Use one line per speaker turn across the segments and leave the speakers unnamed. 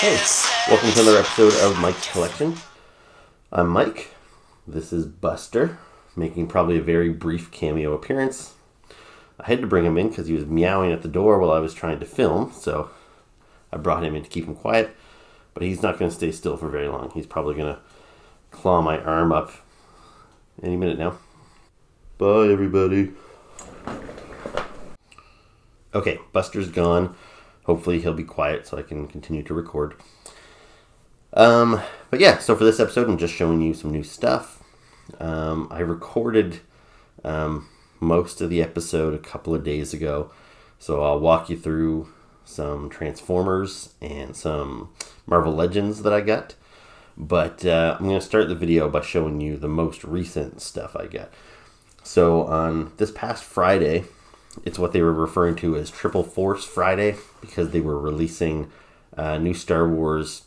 Hey, welcome to another episode of Mike's Collection. I'm Mike. This is Buster, making probably a very brief cameo appearance. I had to bring him in because he was meowing at the door while I was trying to film, so I brought him in to keep him quiet. But he's not going to stay still for very long. He's probably going to claw my arm up any minute now. Bye, everybody. Okay, Buster's gone. Hopefully he'll be quiet so I can continue to record. But yeah, so for this episode, I'm just showing you some new stuff. I recorded most of the episode a couple of days ago, so I'll walk you through some Transformers and some Marvel Legends that I got. But I'm going to start the video by showing you the most recent stuff I got. So on this past Friday, it's what they were referring to as Triple Force Friday, because they were releasing new Star Wars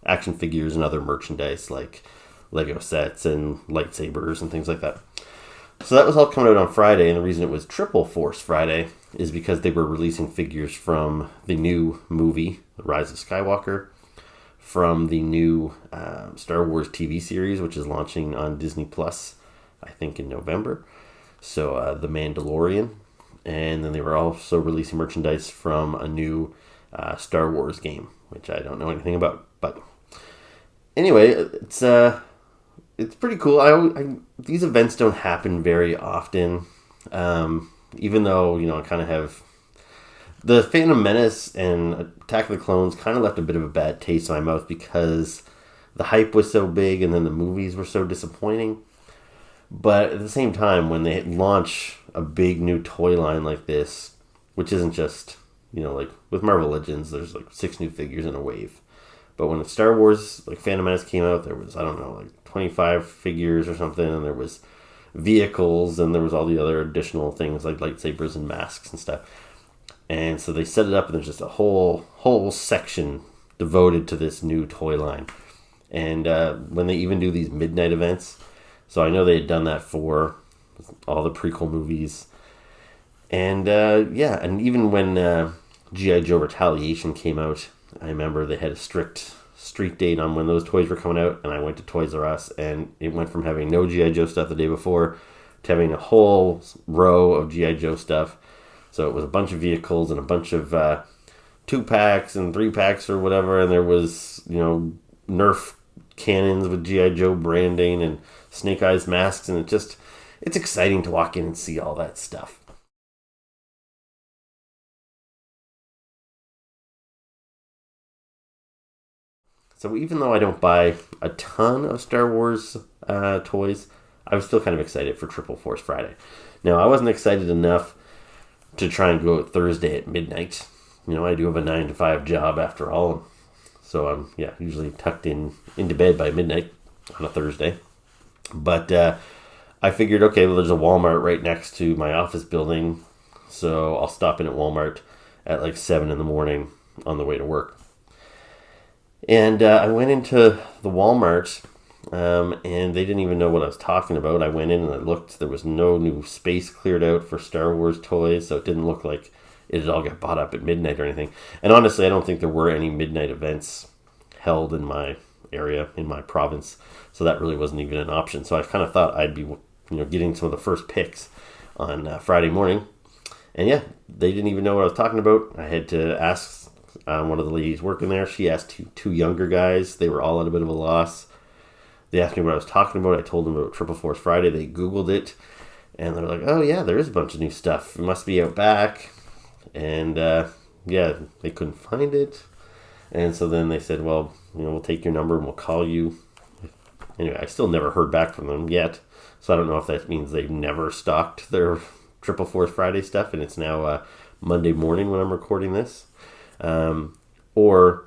action figures and other merchandise like Lego sets and lightsabers and things like that. So that was all coming out on Friday, and the reason it was Triple Force Friday is because they were releasing figures from the new movie, The Rise of Skywalker, from the new Star Wars TV series, which is launching on Disney Plus, I think in November. So The Mandalorian. And then they were also releasing merchandise from a new Star Wars game, which I don't know anything about. But anyway, it's pretty cool. These events don't happen very often, even though, I kind of have... The Phantom Menace and Attack of the Clones kind of left a bit of a bad taste in my mouth because the hype was so big and then the movies were so disappointing. But at the same time, when they launch a big new toy line like this, which isn't just, like with Marvel Legends, there's like 6 new figures in a wave. But when Star Wars, like Phantom Menace came out, there was, 25 figures or something, and there was vehicles, and there was all the other additional things like lightsabers and masks and stuff. And so they set it up, and there's just a whole section devoted to this new toy line. And when they even do these midnight events, so I know they had done that for all the prequel movies. And and even when G.I. Joe Retaliation came out, I remember they had a strict street date on when those toys were coming out, and I went to Toys R Us, and it went from having no G.I. Joe stuff the day before to having a whole row of G.I. Joe stuff. So it was a bunch of vehicles and a bunch of 2-packs and 3-packs or whatever, and there was, Nerf cannons with G.I. Joe branding and Snake Eyes masks, and it's exciting to walk in and see all that stuff. So even though I don't buy a ton of Star Wars toys, I was still kind of excited for Triple Force Friday. Now, I wasn't excited enough to try and go out Thursday at midnight. I do have a 9-to-5 job after all, so I'm usually tucked into bed by midnight on a Thursday. But I figured, okay, well, there's a Walmart right next to my office building, so I'll stop in at Walmart at like 7 in the morning on the way to work. And I went into the Walmart, and they didn't even know what I was talking about. I went in and I looked. There was no new space cleared out for Star Wars toys, so it didn't look like it had all got bought up at midnight or anything. And honestly, I don't think there were any midnight events held in my area, in my province, so that really wasn't even an option. So I kind of thought I'd be, getting some of the first picks on Friday morning. And they didn't even know what I was talking about. I had to ask one of the ladies working there. She asked two younger guys. They were all at a bit of a loss. They asked me what I was talking about. I told them about Triple Force Friday. They Googled it, and they're like, oh yeah, there is a bunch of new stuff. It must be out back. And they couldn't find it. And so then they said, well, we'll take your number and we'll call you. Anyway, I still never heard back from them yet. So I don't know if that means they've never stocked their Triple Force Friday stuff and it's now Monday morning when I'm recording this. Or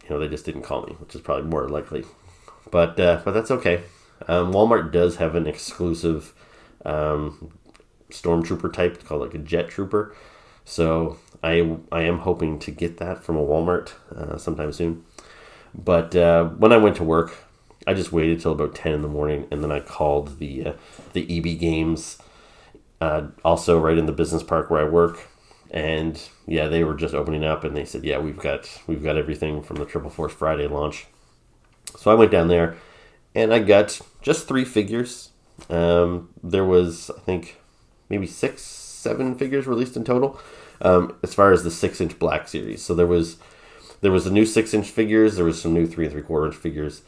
they just didn't call me, which is probably more likely. But that's okay. Walmart does have an exclusive stormtrooper type. It's called like a jet trooper. So I am hoping to get that from a Walmart sometime soon. But when I went to work, I just waited till about 10 in the morning, and then I called the EB Games, also right in the business park where I work, And yeah, they were just opening up, and they said, yeah, we've got everything from the Triple Force Friday launch. So I went down there, and I got just 3 figures. There was, I think, maybe 6-7 figures released in total, as far as the 6-inch Black Series. So there was the new 6-inch figures. There was some new 3 3/4-inch figures.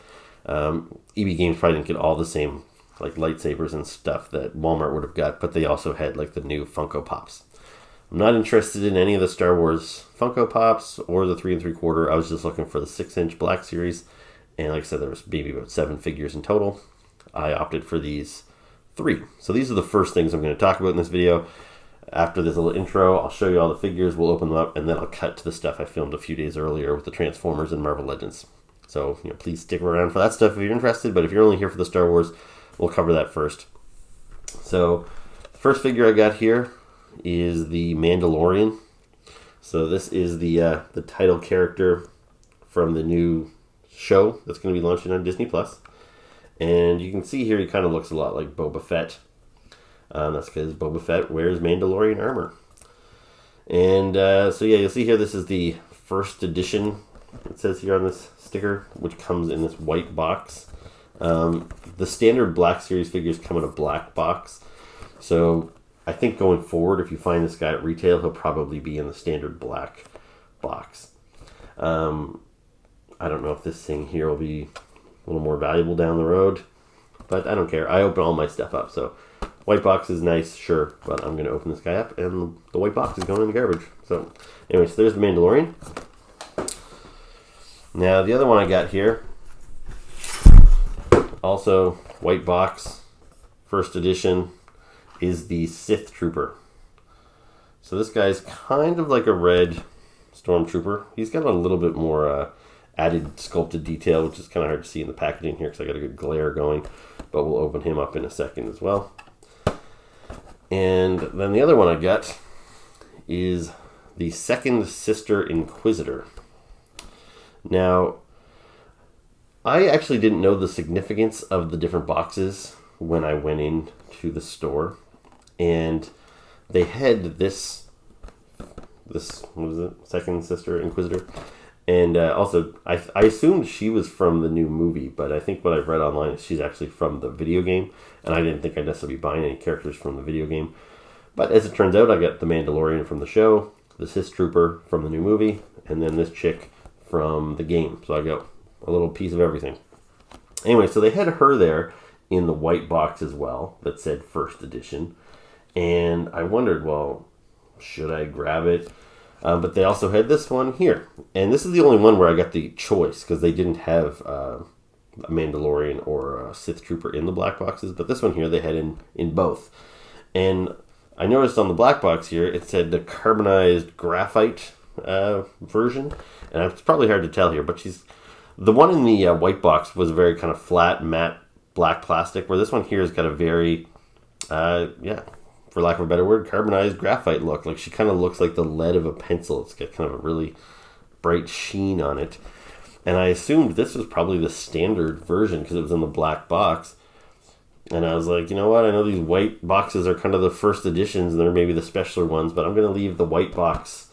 EB Games probably didn't get all the same like lightsabers and stuff that Walmart would have got, but they also had like the new Funko Pops. I'm not interested in any of the Star Wars Funko Pops or the 3 3/4. I was just looking for the 6-inch Black Series, and like I said, there was maybe about 7 figures in total. I opted for these 3. So these are the first things I'm going to talk about in this video. After this little intro, I'll show you all the figures, we'll open them up, and then I'll cut to the stuff I filmed a few days earlier with the Transformers and Marvel Legends. So, please stick around for that stuff if you're interested, but if you're only here for the Star Wars, we'll cover that first. So, the first figure I got here is the Mandalorian. So this is the title character from the new show that's going to be launching on Disney+. And you can see here he kind of looks a lot like Boba Fett. That's because Boba Fett wears Mandalorian armor. And so yeah, you'll see here this is the first edition. It says here on this sticker, which comes in this white box. The standard Black Series figures come in a black box. So I think going forward, if you find this guy at retail, he'll probably be in the standard black box. I don't know if this thing here will be a little more valuable down the road, but I don't care. I open all my stuff up, so white box is nice, sure, but I'm going to open this guy up, and the white box is going in the garbage. So anyway, so there's the Mandalorian. Now, the other one I got here, also white box, first edition, is the SIF Trooper. So this guy's kind of like a red stormtrooper. He's got a little bit more added sculpted detail, which is kind of hard to see in the packaging here because I got a good glare going, but we'll open him up in a second as well. And then the other one I got is the second sister Inquisitor. Now, I actually didn't know the significance of the different boxes when I went into the store, and they had this what was it, second sister Inquisitor, and also I assumed she was from the new movie, but I think what I've read online is she's actually from the video game, and I didn't think I'd necessarily be buying any characters from the video game. But as it turns out, I got the Mandalorian from the show, the SIF Trooper from the new movie, and then this chick from the game. So I got a little piece of everything. Anyway, so they had her there in the white box as well that said first edition. And I wondered, well, should I grab it? But they also had this one here. And this is the only one where I got the choice because they didn't have a Mandalorian or a Sith Trooper in the black boxes. But this one here they had in both. And I noticed on the black box here it said the carbonized graphite version. And it's probably hard to tell here, but the one in the white box was very kind of flat, matte, black plastic, where this one here has got a very, for lack of a better word, carbonized graphite look. Like she kind of looks like the lead of a pencil. It's got kind of a really bright sheen on it. And I assumed this was probably the standard version because it was in the black box. And I was like, you know what? I know these white boxes are kind of the first editions and they're maybe the specialer ones, but I'm going to leave the white box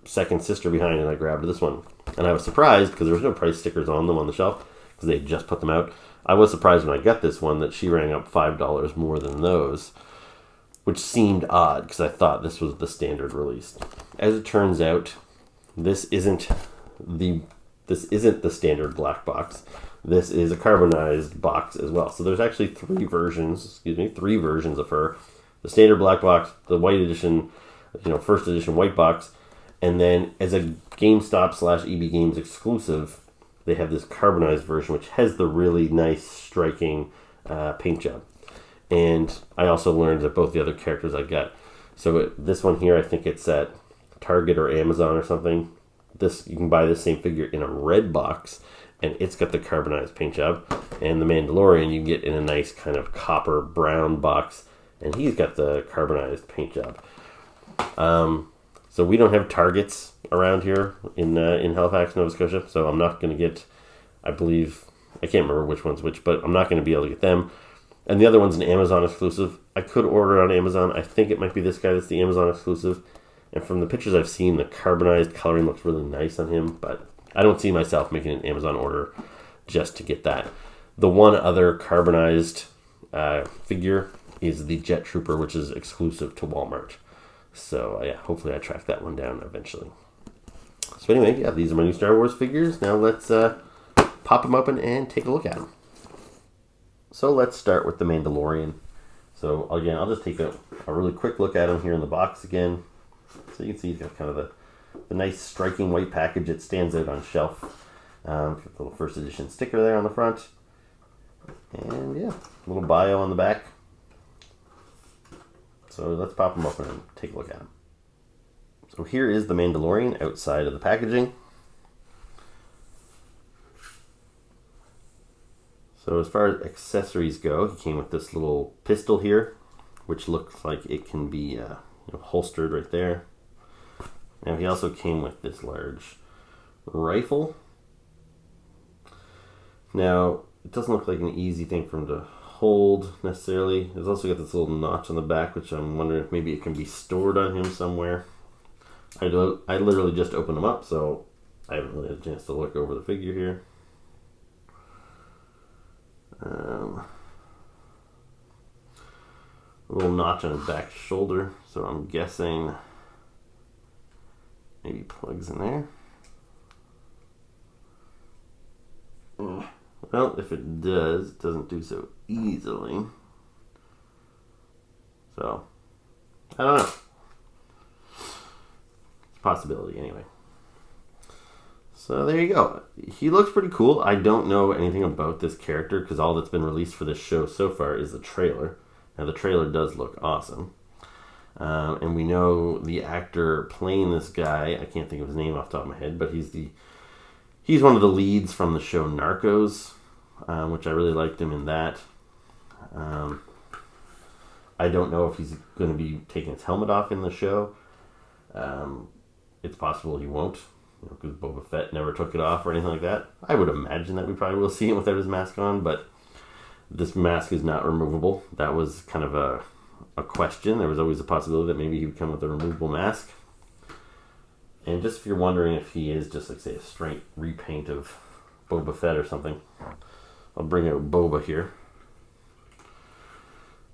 second sister behind, and I grabbed this one. And I was surprised because there was no price stickers on them on the shelf because they had just put them out. I was surprised when I got this one that she rang up $5 more than those, which seemed odd because I thought this was the standard release. As it turns out, this isn't the standard black box. This is a carbonized box as well. So there's actually three versions of her. The standard black box, the white edition, first edition white box, and then as a GameStop/EB Games exclusive, they have this carbonized version, which has the really nice, striking paint job. And I also learned that both the other characters I got. So this one here, I think it's at Target or Amazon or something. You can buy this same figure in a red box, and it's got the carbonized paint job. And the Mandalorian you can get in a nice kind of copper brown box, and he's got the carbonized paint job. So we don't have Targets around here in Halifax, Nova Scotia, so I'm not going to get, I can't remember which one's which, but I'm not going to be able to get them. And the other one's an Amazon exclusive. I could order it on Amazon. I think it might be this guy that's the Amazon exclusive. And from the pictures I've seen, the carbonized coloring looks really nice on him, but I don't see myself making an Amazon order just to get that. The one other carbonized figure is the Jet Trooper, which is exclusive to Walmart. So yeah, hopefully I track that one down eventually. So anyway, yeah, these are my new Star Wars figures. Now let's pop them open and take a look at them. So let's start with the Mandalorian. So again, I'll just take a really quick look at him here in the box again. So you can see he's got kind of the nice striking white package. It stands out on shelf. Got the little first edition sticker there on the front. And yeah, a little bio on the back. So let's pop them open and take a look at them. So here is the Mandalorian outside of the packaging. So as far as accessories go, he came with this little pistol here, which looks like it can be holstered right there. Now he also came with this large rifle. Now it doesn't look like an easy thing for him to hold necessarily. There's also got this little notch on the back, which I'm wondering if maybe it can be stored on him somewhere. I literally just opened him up, so I haven't really had a chance to look over the figure here. A little notch on his back shoulder, so I'm guessing maybe plugs in there. Well, if it does, it doesn't do so easily. So, I don't know. It's a possibility anyway. So there you go. He looks pretty cool. I don't know anything about this character because all that's been released for this show so far is the trailer. Now the trailer does look awesome. And we know the actor playing this guy, I can't think of his name off the top of my head, but he's one of the leads from the show Narcos, which I really liked him in that. I don't know if he's going to be taking his helmet off in the show. It's possible he won't, because Boba Fett never took it off or anything like that. I would imagine that we probably will see him without his mask on, but this mask is not removable. That was kind of a question. There was always a possibility that maybe he would come with a removable mask. And just if you're wondering if he is just like, say, a straight repaint of Boba Fett or something, I'll bring out Boba here.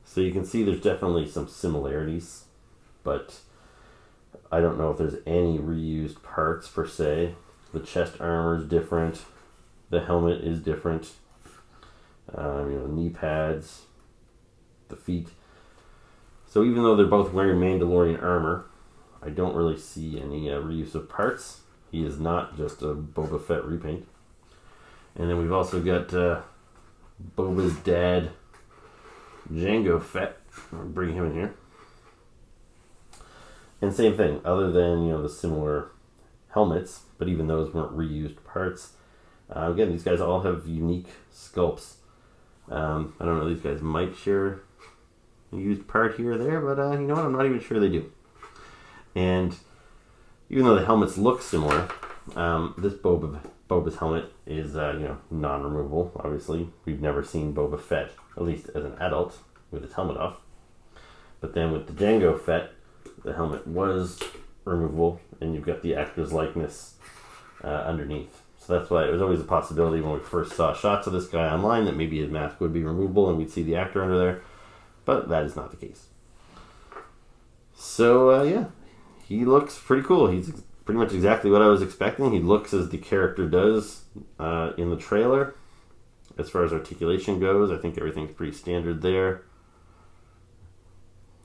So you can see there's definitely some similarities, but I don't know if there's any reused parts per se. The chest armor is different. The helmet is different. Knee pads, the feet. So even though they're both wearing Mandalorian armor, I don't really see any reuse of parts. He is not just a Boba Fett repaint. And then we've also got Boba's dad, Jango Fett. I'll bring him in here. And same thing, other than the similar helmets, but even those weren't reused parts. Again, these guys all have unique sculpts. I don't know, these guys might share a used part here or there, but you know what? I'm not even sure they do. And even though the helmets look similar, this Boba's helmet is non-removable. Obviously, we've never seen Boba Fett, at least as an adult, with his helmet off. But then with the Jango Fett, the helmet was removable, and you've got the actor's likeness underneath. So that's why it was always a possibility when we first saw shots of this guy online that maybe his mask would be removable and we'd see the actor under there. But that is not the case. So, yeah, he looks pretty cool. He's pretty much exactly what I was expecting. He looks as the character does in the trailer. As far as articulation goes, I think everything's pretty standard there.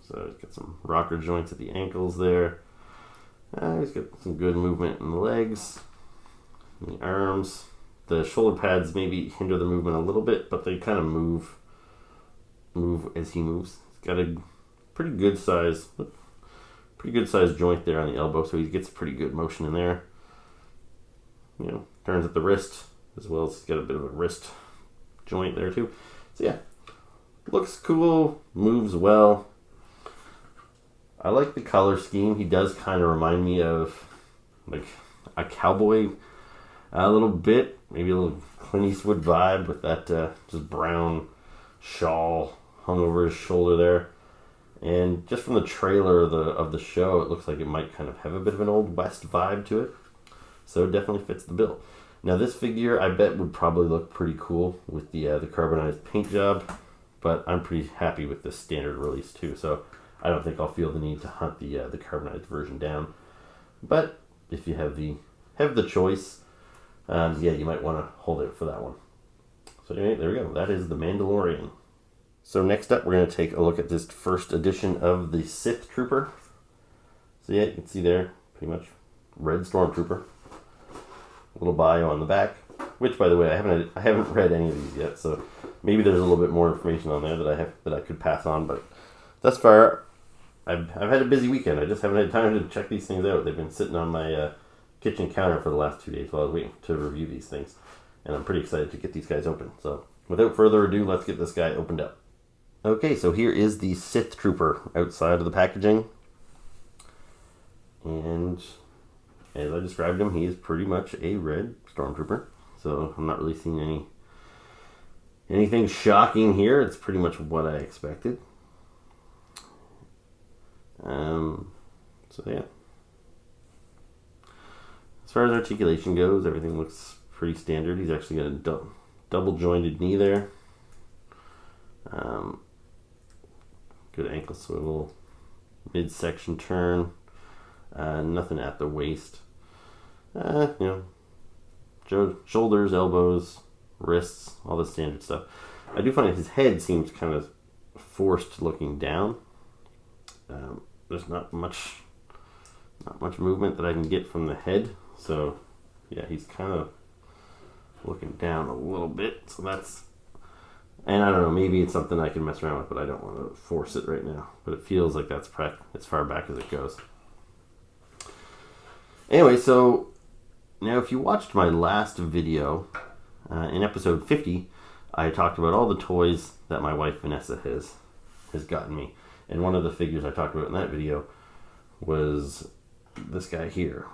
So he's got some rocker joints at the ankles there. He's got some good movement in the legs, in the arms. The shoulder pads maybe hinder the movement a little bit, but they kind of move as he moves. He's got a pretty good size joint there on the elbow, so he gets pretty good motion in there. Turns at the wrist as well as he's got a bit of a wrist joint there too. So yeah, looks cool, moves well. I like the color scheme. He does kind of remind me of like a cowboy a little bit, maybe a little Clint Eastwood vibe with that just brown shawl hung over his shoulder there. And just from the trailer of the show, it looks like it might kind of have a bit of an Old West vibe to it. So it definitely fits the bill. Now this figure, I bet, would probably look pretty cool with the carbonized paint job. But I'm pretty happy with this standard release too. So I don't think I'll feel the need to hunt the carbonized version down. But if you have the choice, yeah, you might want to hold it for that one. So anyway, there we go. That is the Mandalorian. So next up, we're going to take a look at this first edition of the SIF Trooper. So yeah, you can see there, pretty much red stormtrooper. A little bio on the back, which, by the way, I haven't read any of these yet. So maybe there's a little bit more information on there that I could pass on. But thus far, I've had a busy weekend. I just haven't had time to check these things out. They've been sitting on my kitchen counter for the last 2 days while I was waiting to review these things. And I'm pretty excited to get these guys open. So without further ado, let's get this guy opened up. Okay, so here is the SIF Trooper outside of the packaging. And as I described him, he is pretty much a red stormtrooper. So I'm not really seeing anything shocking here. It's pretty much what I expected. So yeah. As far as articulation goes, everything looks pretty standard. He's actually got a double jointed knee there. Good ankle swivel, midsection turn, nothing at the waist. Shoulders, elbows, wrists, all the standard stuff. I do find that his head seems kind of forced looking down. There's not much movement that I can get from the head. So yeah, he's kind of looking down a little bit. So that's, and I don't know, maybe it's something I can mess around with, but I don't want to force it right now. But it feels like that's as far back as it goes. Anyway, so now if you watched my last video, in episode 50, I talked about all the toys that my wife Vanessa has gotten me. And one of the figures I talked about in that video was this guy here.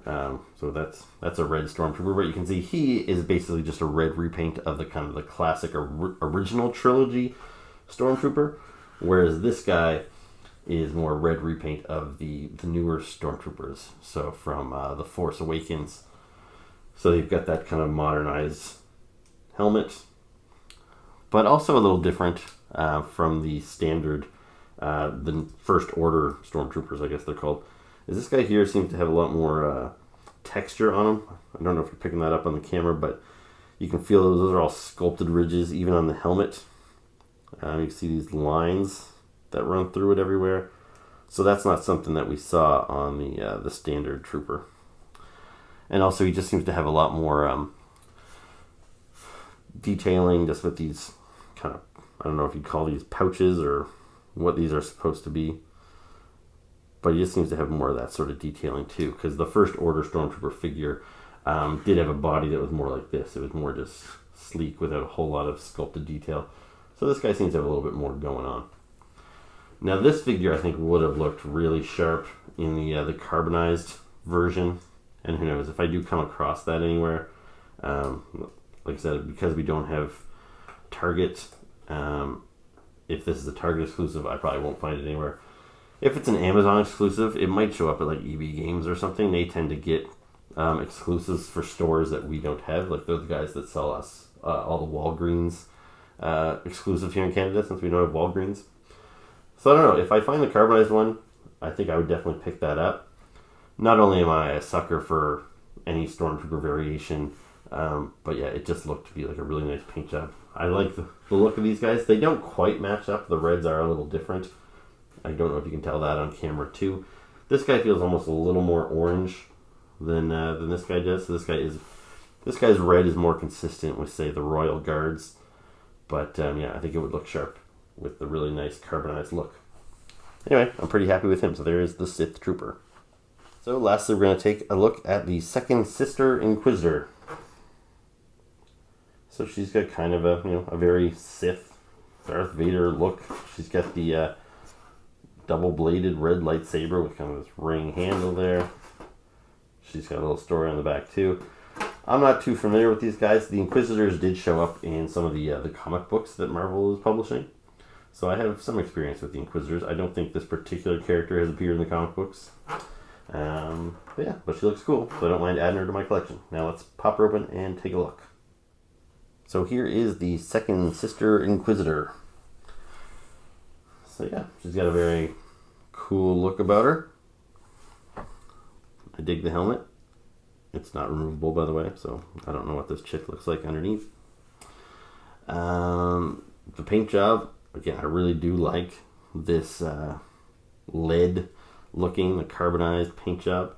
So that's a red stormtrooper, but you can see he is basically just a red repaint of the kind of the classic original trilogy stormtrooper, whereas this guy is more red repaint of the newer stormtroopers. So from The Force Awakens. So you've got that kind of modernized helmet, but also a little different from the standard, the First Order stormtroopers, I guess they're called. Is this guy here seems to have a lot more texture on him. I don't know if you're picking that up on the camera, but you can feel those are all sculpted ridges, even on the helmet. You see these lines that run through it everywhere. So that's not something that we saw on the standard trooper. And also he just seems to have a lot more detailing just with these kind of, I don't know if you'd call these pouches or what these are supposed to be. But he just seems to have more of that sort of detailing too, because the First Order Stormtrooper figure did have a body that was more like this. It was more just sleek without a whole lot of sculpted detail. So this guy seems to have a little bit more going on. Now this figure I think would have looked really sharp in the carbonized version, and who knows if I do come across that anywhere. Like I said, because we don't have Target, if this is a Target exclusive, I probably won't find it anywhere. If it's an Amazon exclusive, it might show up at like EB Games or something. They tend to get exclusives for stores that we don't have. Like they're the guys that sell us all the Walgreens exclusive here in Canada, since we don't have Walgreens. So I don't know. If I find the carbonized one, I think I would definitely pick that up. Not only am I a sucker for any Stormtrooper variation, but yeah, it just looked to be like a really nice paint job. I like the look of these guys. They don't quite match up. The reds are a little different. I don't know if you can tell that on camera too. This guy feels almost a little more orange than this guy does. So this guy's red is more consistent with, say, the Royal Guards. But yeah, I think it would look sharp with the really nice carbonized look. Anyway, I'm pretty happy with him. So there is the SIF Trooper. So lastly, we're going to take a look at the second sister Inquisitor. So she's got kind of a very Sith Darth Vader look. She's got the double-bladed red lightsaber with kind of this ring handle there. She's got a little story on the back too. I'm not too familiar with these guys. The Inquisitors did show up in some of the comic books that Marvel is publishing. So I have some experience with the Inquisitors. I don't think this particular character has appeared in the comic books. But she looks cool, so I don't mind adding her to my collection. Now let's pop her open and take a look. So here is the second sister Inquisitor. So yeah, she's got a very cool look about her. I dig the helmet. It's not removable, by the way, so I don't know what this chick looks like underneath. The paint job, again, I really do like this lead looking, the carbonized paint job.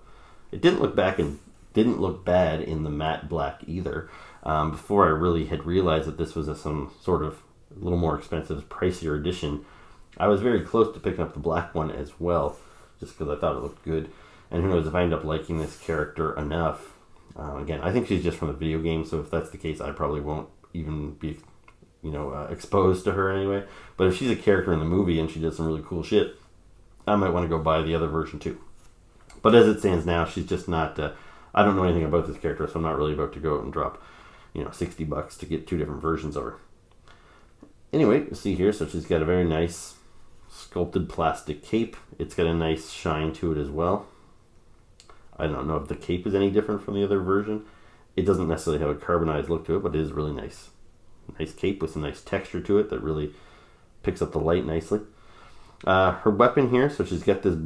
It didn't look bad in the matte black either. Before I really had realized that this was some sort of a little more expensive, pricier edition, I was very close to picking up the black one as well, just because I thought it looked good. And who knows, if I end up liking this character enough, again, I think she's just from the video game, so if that's the case, I probably won't even be, exposed to her anyway. But if she's a character in the movie and she does some really cool shit, I might want to go buy the other version too. But as it stands now, she's just not, I don't know anything about this character, so I'm not really about to go out and drop, $60 to get two different versions of her. Anyway, you see here, so she's got a very nice sculpted plastic cape. It's got a nice shine to it as well. I don't know if the cape is any different from the other version. It doesn't necessarily have a carbonized look to it, but it is really nice. Nice cape with some nice texture to it that really picks up the light nicely. Her weapon here, so she's got this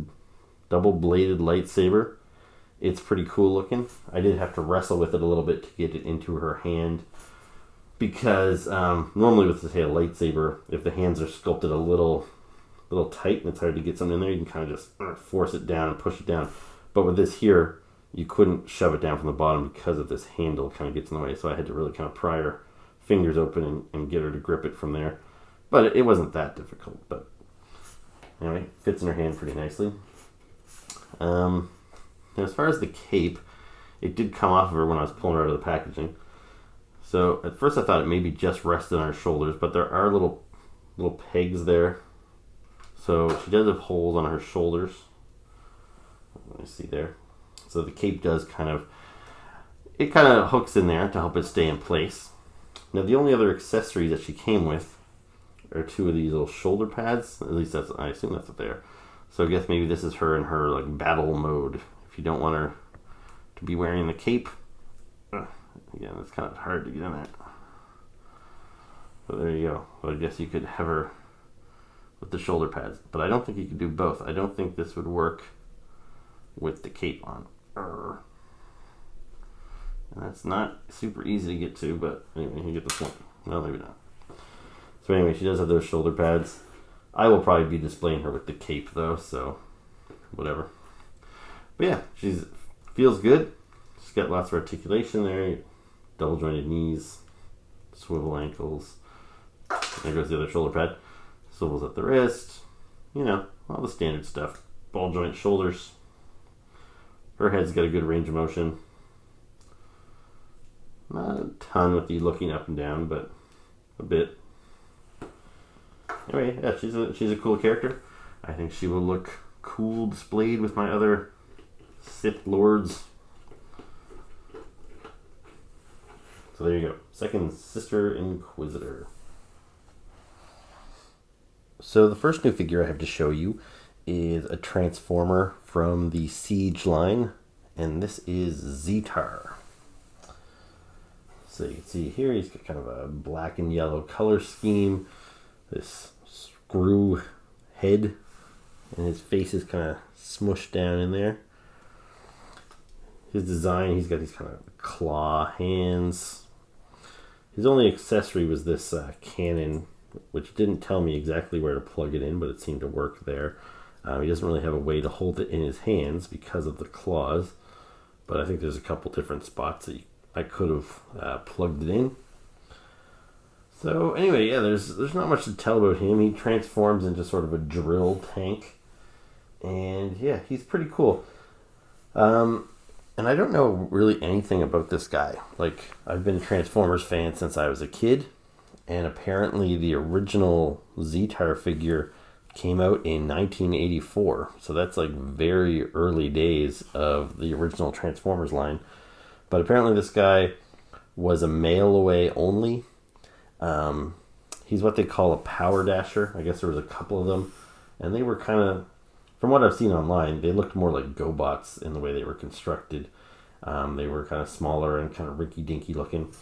double-bladed lightsaber. It's pretty cool looking. I did have to wrestle with it a little bit to get it into her hand, because normally with, say, a lightsaber, if the hands are sculpted a little tight and it's hard to get something in there, you can kind of just force it down and push it down. But with this here, you couldn't shove it down from the bottom because of this handle kind of gets in the way. So I had to really kind of pry her fingers open and get her to grip it from there. But it wasn't that difficult. But anyway, fits in her hand pretty nicely. Now as far as the cape, it did come off of her when I was pulling her out of the packaging. So at first I thought it maybe just rested on her shoulders, but there are little pegs there. So she does have holes on her shoulders. Let me see there. So the cape does kind of hooks in there to help it stay in place. Now the only other accessories that she came with are two of these little shoulder pads. At least I assume that's what they are. So I guess maybe this is her in her like battle mode. If you don't want her to be wearing the cape. Again, it's kind of hard to get in there. So there you go. So I guess you could have her with the shoulder pads. But I don't think you could do both. I don't think this would work with the cape on. And that's not super easy to get to, but anyway, you get the point. No, maybe not. So anyway, she does have those shoulder pads. I will probably be displaying her with the cape though, so whatever. But yeah, she's feels good. She's got lots of articulation there. Double jointed knees, swivel ankles. There goes the other shoulder pad. Swivels at the wrist. All the standard stuff. Ball joint shoulders. Her head's got a good range of motion. Not a ton with the looking up and down, but a bit. Anyway, yeah, she's a cool character. I think she will look cool displayed with my other Sith Lords. So there you go. Second sister Inquisitor. So the first new figure I have to show you is a Transformer from the Siege line, and this is Ztarr. So you can see here he's got kind of a black and yellow color scheme, this screw head, and his face is kind of smushed down in there. His design, he's got these kind of claw hands. His only accessory was this cannon, which didn't tell me exactly where to plug it in, but it seemed to work there. He doesn't really have a way to hold it in his hands because of the claws, but I think there's a couple different spots that I could have plugged it in. So anyway, yeah, there's not much to tell about him. He transforms into sort of a drill tank, and yeah, he's pretty cool. And I don't know really anything about this guy. Like, I've been a Transformers fan since I was a kid, and apparently the original Ztarr figure came out in 1984. So that's like very early days of the original Transformers line. But apparently this guy was a mail away only. He's what they call a power dasher. I guess there was a couple of them. And they were kind of, from what I've seen online, they looked more like GoBots in the way they were constructed. They were kind of smaller and kind of rinky-dinky looking.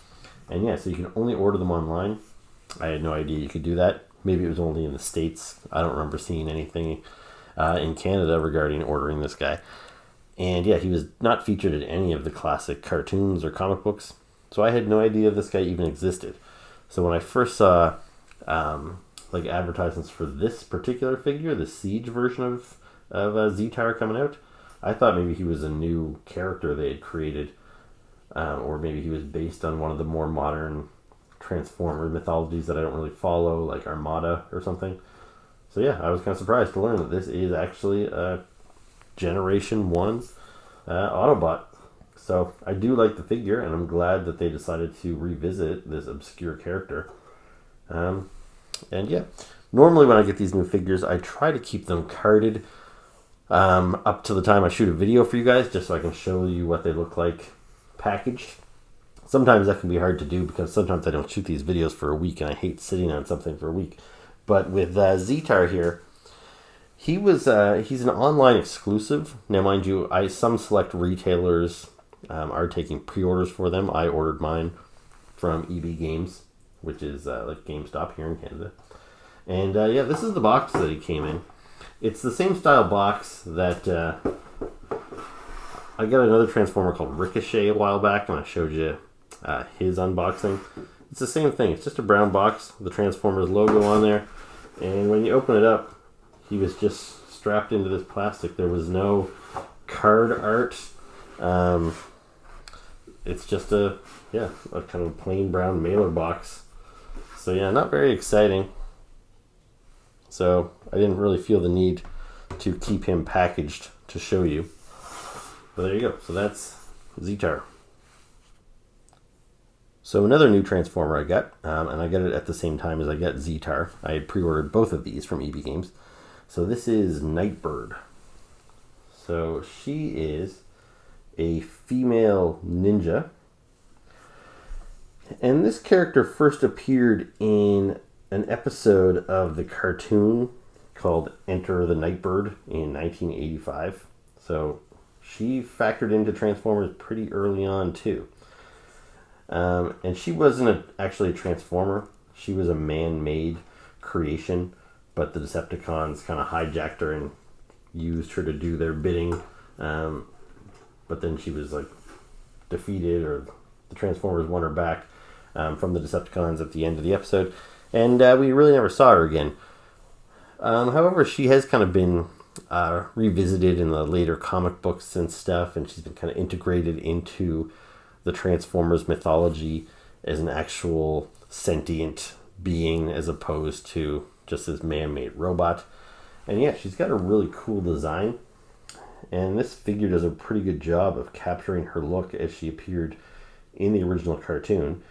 And yeah, so you can only order them online. I had no idea you could do that. Maybe it was only in the States. I don't remember seeing anything in Canada regarding ordering this guy. And yeah, he was not featured in any of the classic cartoons or comic books. So I had no idea this guy even existed. So when I first saw like advertisements for this particular figure, the Siege version of Ztarr coming out, I thought maybe he was a new character they had created, or maybe he was based on one of the more modern Transformer mythologies that I don't really follow, like Armada or something. So yeah, I was kind of surprised to learn that this is actually a Generation 1 Autobot. So I do like the figure, and I'm glad that they decided to revisit this obscure character. And yeah, normally when I get these new figures, I try to keep them carded up to the time I shoot a video for you guys, just so I can show you what they look like packaged. Sometimes that can be hard to do because sometimes I don't shoot these videos for a week, and I hate sitting on something for a week. But with Ztarr here, he's an online exclusive. Now, mind you, some select retailers are taking pre-orders for them. I ordered mine from EB Games, which is like GameStop here in Canada. And yeah, this is the box that he came in. It's the same style box that I got another Transformer called Ricochet a while back, and I showed you his unboxing. It's the same thing. It's just a brown box with the Transformers logo on there. And when you open it up, he was just strapped into this plastic. There was no card art. It's just a kind of plain brown mailer box. So yeah, not very exciting. So I didn't really feel the need to keep him packaged to show you. But there you go. So that's Ztarr. So another new Transformer I got, and I got it at the same time as I got Ztarr. I had pre-ordered both of these from EB Games. So this is Nightbird. So she is a female ninja. And this character first appeared in an episode of the cartoon called Enter the Nightbird in 1985. So she factored into Transformers pretty early on too. And she wasn't actually a Transformer. She was a man-made creation, but the Decepticons kind of hijacked her and used her to do their bidding. But then she was like defeated, or the Transformers won her back from the Decepticons at the end of the episode. And we really never saw her again. However, she has kind of been revisited in the later comic books and stuff, and she's been kind of integrated into the Transformers mythology as an actual sentient being as opposed to just this man-made robot. And yeah, she's got a really cool design, and this figure does a pretty good job of capturing her look as she appeared in the original cartoon.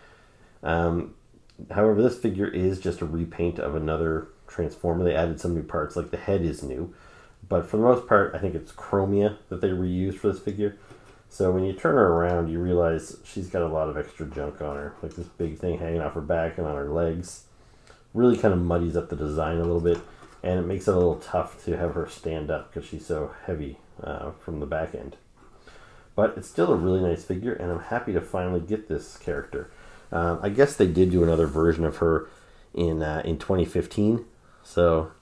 However, this figure is just a repaint of another Transformer. They added some new parts, like the head is new, but for the most part I think it's chromia that they reused for this figure. So when you turn her around, you realize she's got a lot of extra junk on her, like this big thing hanging off her back and on her legs. Really kind of muddies up the design a little bit, and it makes it a little tough to have her stand up because she's so heavy from the back end. But it's still a really nice figure, and I'm happy to finally get this character. I guess they did do another version of her in 2015, so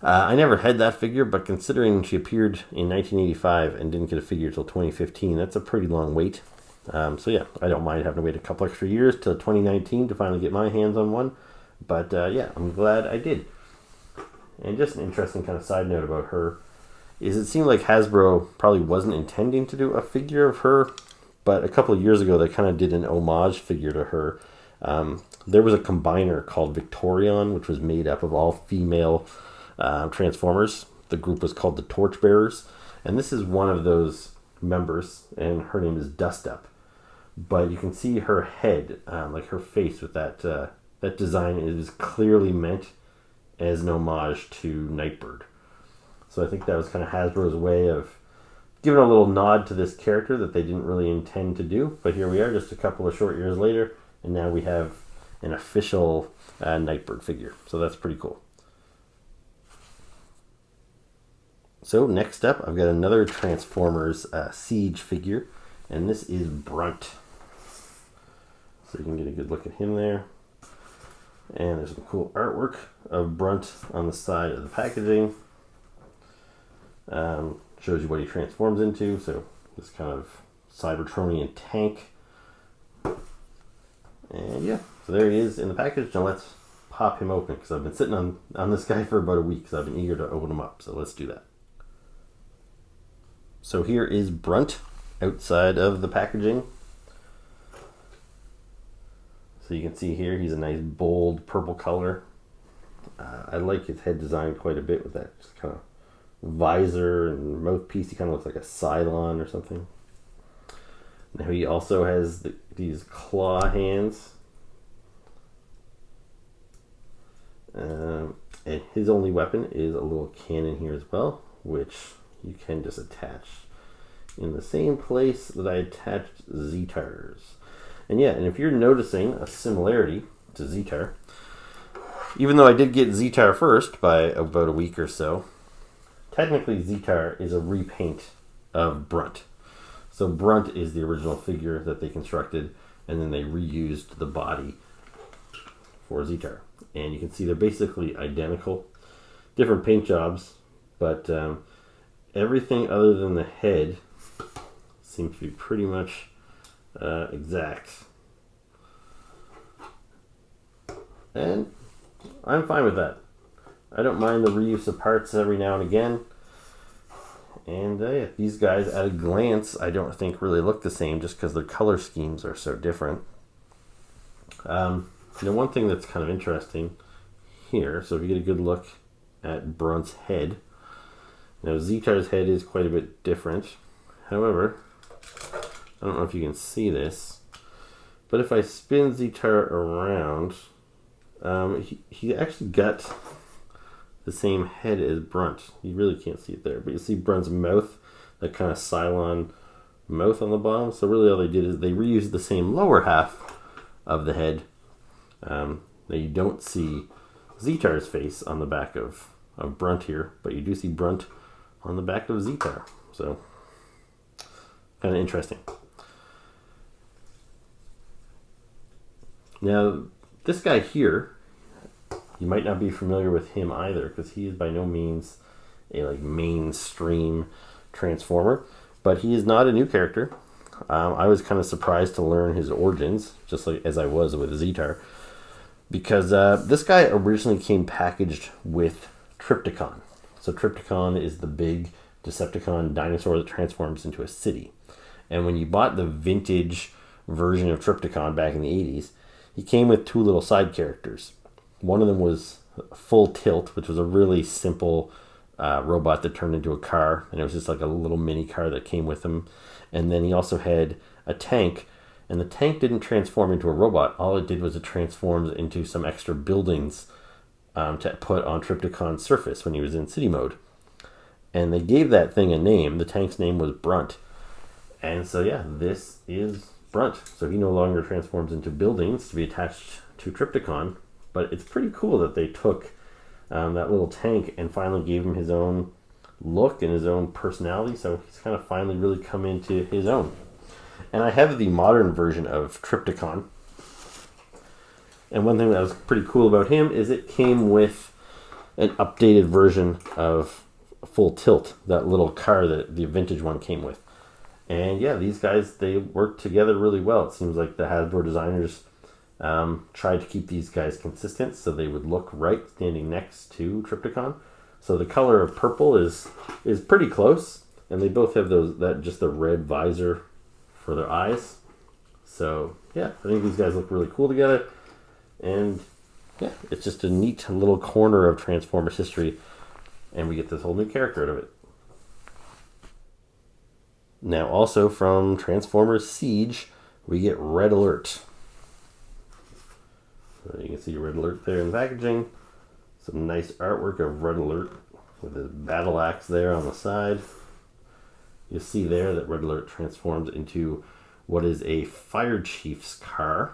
I never had that figure, but considering she appeared in 1985 and didn't get a figure until 2015, that's a pretty long wait. So yeah, I don't mind having to wait a couple extra years till 2019 to finally get my hands on one, but yeah, I'm glad I did. And just an interesting kind of side note about her is it seemed like Hasbro probably wasn't intending to do a figure of her, but a couple of years ago they kind of did an homage figure to her. There was a combiner called Victorion, which was made up of all female Transformers. The group was called the Torchbearers, and this is one of those members, and her name is Dust Up. But you can see her head, like her face with that design is clearly meant as an homage to Nightbird. So I think that was kind of Hasbro's way of giving a little nod to this character that they didn't really intend to do. But here we are, just a couple of short years later, and now we have an official Nightbird figure. So that's pretty cool. So next up, I've got another Transformers Siege figure, and this is Brunt. So you can get a good look at him there. And there's some cool artwork of Brunt on the side of the packaging. Shows you what he transforms into. So this kind of Cybertronian tank. And yeah, so there he is in the package. Now let's pop him open, because I've been sitting on this guy for about a week, because I've been eager to open him up. So let's do that. So here is Brunt outside of the packaging. So you can see here, he's a nice bold purple color. I like his head design quite a bit with that just kind of visor and mouthpiece. He kind of looks like a Cylon or something. Now he also has these claw hands. And his only weapon is a little cannon here as well, which you can just attach in the same place that I attached Ztarr's. And yeah, and if you're noticing a similarity to Ztarr, even though I did get Ztarr first by about a week or so, technically Ztarr is a repaint of Brunt. So Brunt is the original figure that they constructed, and then they reused the body for Ztarr. And you can see they're basically identical. Different paint jobs, but everything other than the head seems to be pretty much exact. And I'm fine with that. I don't mind the reuse of parts every now and again. And yeah, these guys at a glance I don't think really look the same, just because their color schemes are so different. One thing that's kind of interesting here, so if you get a good look at Brunt's head, Ztarr's head is quite a bit different. However, I don't know if you can see this, but if I spin Ztarr around, he actually got the same head as Brunt. You really can't see it there, but you see Brunt's mouth, that kind of Cylon mouth on the bottom. So really all they did is they reused the same lower half of the head. Now you don't see Ztarr's face on the back of Brunt here, but you do see Brunt on the back of Ztarr. So kind of interesting. Now this guy here, you might not be familiar with him either, because he is by no means a mainstream Transformer, but he is not a new character. I was kind of surprised to learn his origins, just like as I was with Ztarr, because this guy originally came packaged with Trypticon. So Trypticon is the big Decepticon dinosaur that transforms into a city. And when you bought the vintage version of Trypticon back in the 80s, he came with two little side characters. One of them was Full Tilt, which was a really simple robot that turned into a car, and it was just like a little mini car that came with him. And then he also had a tank, and the tank didn't transform into a robot. All it did was it transformed into some extra buildings to put on Trypticon's surface when he was in city mode. And they gave that thing a name. The tank's name was Brunt. And so yeah, this is Brunt. So he no longer transforms into buildings to be attached to Trypticon, but it's pretty cool that they took that little tank and finally gave him his own look and his own personality. So he's kind of finally really come into his own. And I have the modern version of Trypticon. And one thing that was pretty cool about him is it came with an updated version of Full Tilt, that little car that the vintage one came with. And yeah, these guys, they work together really well. It seems like the Hasbro designers tried to keep these guys consistent so they would look right standing next to Trypticon. So the color of purple is pretty close, and they both have just the red visor for their eyes. So yeah, I think these guys look really cool together. And yeah, it's just a neat little corner of Transformers history, and we get this whole new character out of it. Now also from Transformers Siege, we get Red Alert. So you can see Red Alert there in the packaging. Some nice artwork of Red Alert with his battle axe there on the side. You'll see there that Red Alert transforms into what is a fire chief's car.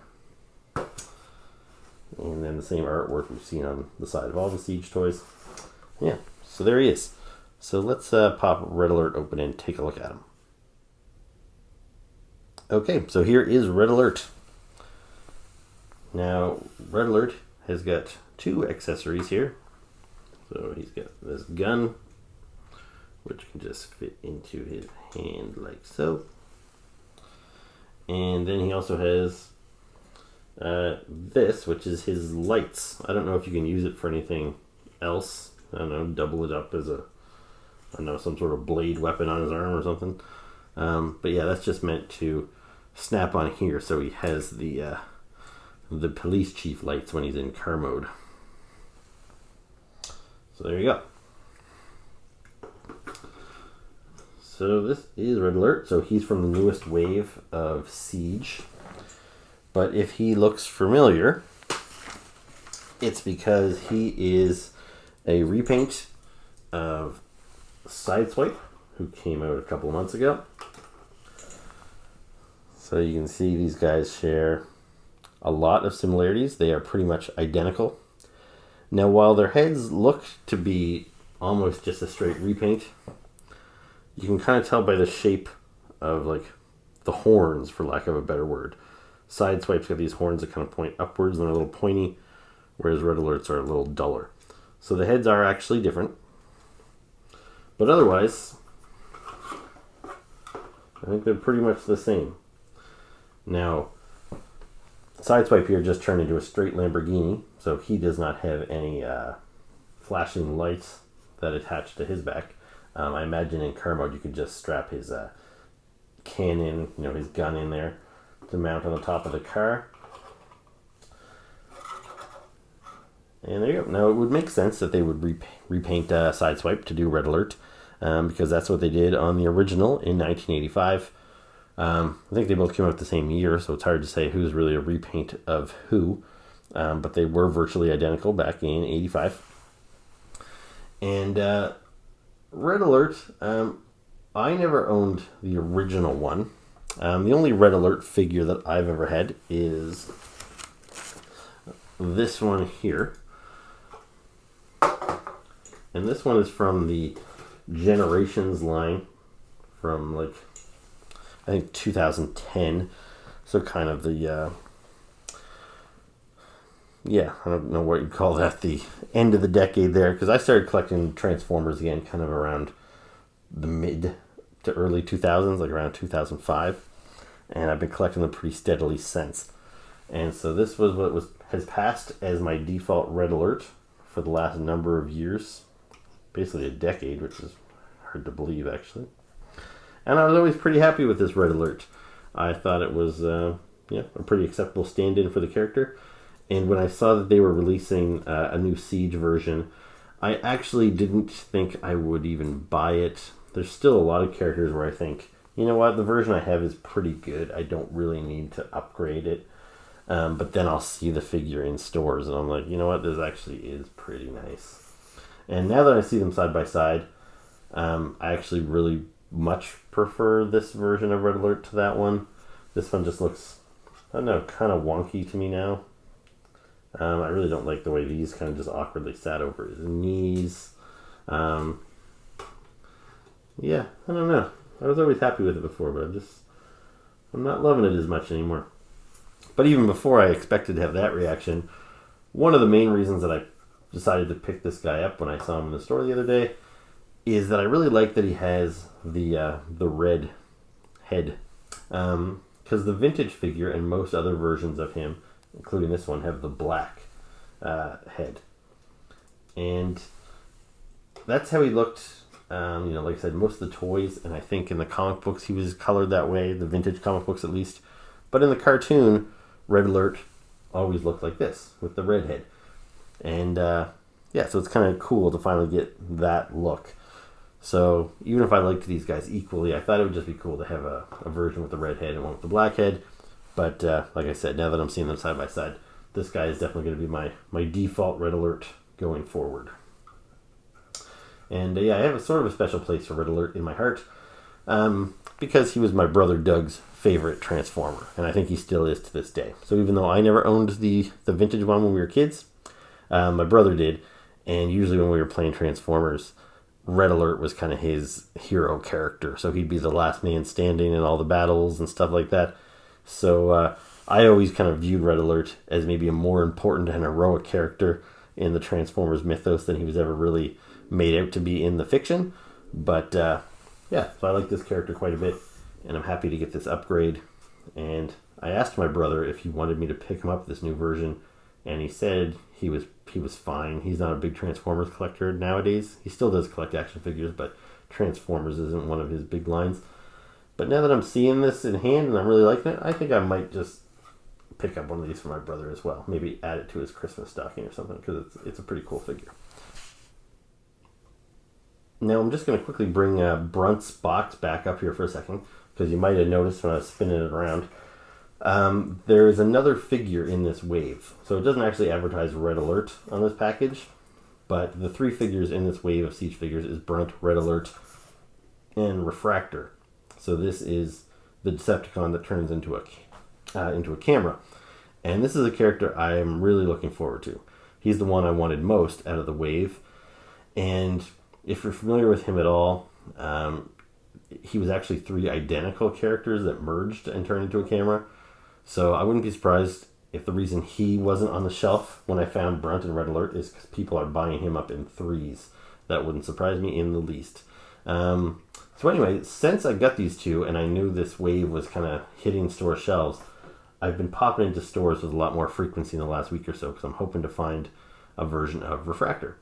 And then the same artwork we've seen on the side of all the Siege toys. Yeah, so there he is. So let's pop Red Alert open and take a look at him. Okay, so here is Red Alert. Now, Red Alert has got 2 accessories here. So he's got this gun, which can just fit into his hand like so. And then he also has this, which is his lights. I don't know if you can use it for anything else. I don't know, double it up as a, I don't know, some sort of blade weapon on his arm or something. But yeah, that's just meant to snap on here, so he has the police chief lights when he's in car mode. So there you go. So this is Red Alert. So he's from the newest wave of Siege. But if he looks familiar, it's because he is a repaint of Sideswipe, who came out a couple of months ago. So you can see these guys share a lot of similarities. They are pretty much identical. Now, while their heads look to be almost just a straight repaint, you can kind of tell by the shape of, like, the horns, for lack of a better word. Sideswipe's got these horns that kind of point upwards and they're a little pointy, whereas Red Alerts are a little duller. So the heads are actually different. But otherwise, I think they're pretty much the same. Now, Sideswipe here just turned into a straight Lamborghini, so he does not have any flashing lights that attach to his back. I imagine in car mode you could just strap his cannon, his gun in there to mount on the top of the car. And there you go. Now, it would make sense that they would repaint Sideswipe to do Red Alert, because that's what they did on the original in 1985. I think they both came out the same year, so it's hard to say who's really a repaint of who. But they were virtually identical back in 85. And Red Alert, I never owned the original one. The only Red Alert figure that I've ever had is this one here. And this one is from the Generations line from, like, I think 2010. So kind of the, I don't know what you'd call that, the end of the decade there. Because I started collecting Transformers again kind of around the mid to early 2000s, like around 2005. And I've been collecting them pretty steadily since. And so this was what has passed as my default Red Alert for the last number of years. Basically a decade, which is hard to believe, actually. And I was always pretty happy with this Red Alert. I thought it was a pretty acceptable stand-in for the character. And when I saw that they were releasing a new Siege version, I actually didn't think I would even buy it. There's still a lot of characters where I think, you know what, the version I have is pretty good. I don't really need to upgrade it. But then I'll see the figure in stores, and I'm like, you know what, this actually is pretty nice. And now that I see them side by side, I actually really much prefer this version of Red Alert to that one. This one just looks, I don't know, kind of wonky to me now. I really don't like the way these kind of just awkwardly sat over his knees. I don't know. I was always happy with it before, but I'm not loving it as much anymore. But even before I expected to have that reaction, one of the main reasons that I decided to pick this guy up when I saw him in the store the other day is that I really like that he has the red head. Because the vintage figure and most other versions of him, including this one, have the black head. And that's how he looked, like I said, most of the toys, and I think in the comic books he was colored that way, the vintage comic books at least. But in the cartoon, Red Alert always looked like this, with the red head. And so it's kind of cool to finally get that look. So even if I liked these guys equally, I thought it would just be cool to have a version with the red head and one with the black head. But like I said, now that I'm seeing them side by side, this guy is definitely going to be my default Red Alert going forward. And I have a sort of a special place for Red Alert in my heart, because he was my brother Doug's favorite Transformer, and I think he still is to this day. So even though I never owned the vintage one when we were kids, my brother did, and usually when we were playing Transformers, Red Alert was kind of his hero character, so he'd be the last man standing in all the battles and stuff like that. So I always kind of viewed Red Alert as maybe a more important and heroic character in the Transformers mythos than he was ever really made out to be in the fiction. But yeah, so I like this character quite a bit, and I'm happy to get this upgrade. And I asked my brother if he wanted me to pick him up this new version, and he said he was fine. He's not a big Transformers collector nowadays. He still does collect action figures, but Transformers isn't one of his big lines. But now that I'm seeing this in hand and I'm really liking it, I think I might just pick up one of these for my brother as well. Maybe add it to his Christmas stocking or something, because it's a pretty cool figure. Now I'm just going to quickly bring Bruntons Box back up here for a second, because you might have noticed when I was spinning it around. There is another figure in this wave. So it doesn't actually advertise Red Alert on this package, but the 3 figures in this wave of Siege figures is Brunt, Red Alert, and Refractor. So this is the Decepticon that turns into a camera. And this is a character I am really looking forward to. He's the one I wanted most out of the wave. And if you're familiar with him at all, he was actually 3 identical characters that merged and turned into a camera. So I wouldn't be surprised if the reason he wasn't on the shelf when I found Brunt and Red Alert is because people are buying him up in 3s. That wouldn't surprise me in the least. So anyway, since I got these 2 and I knew this wave was kind of hitting store shelves, I've been popping into stores with a lot more frequency in the last week or so, because I'm hoping to find a version of Refractor.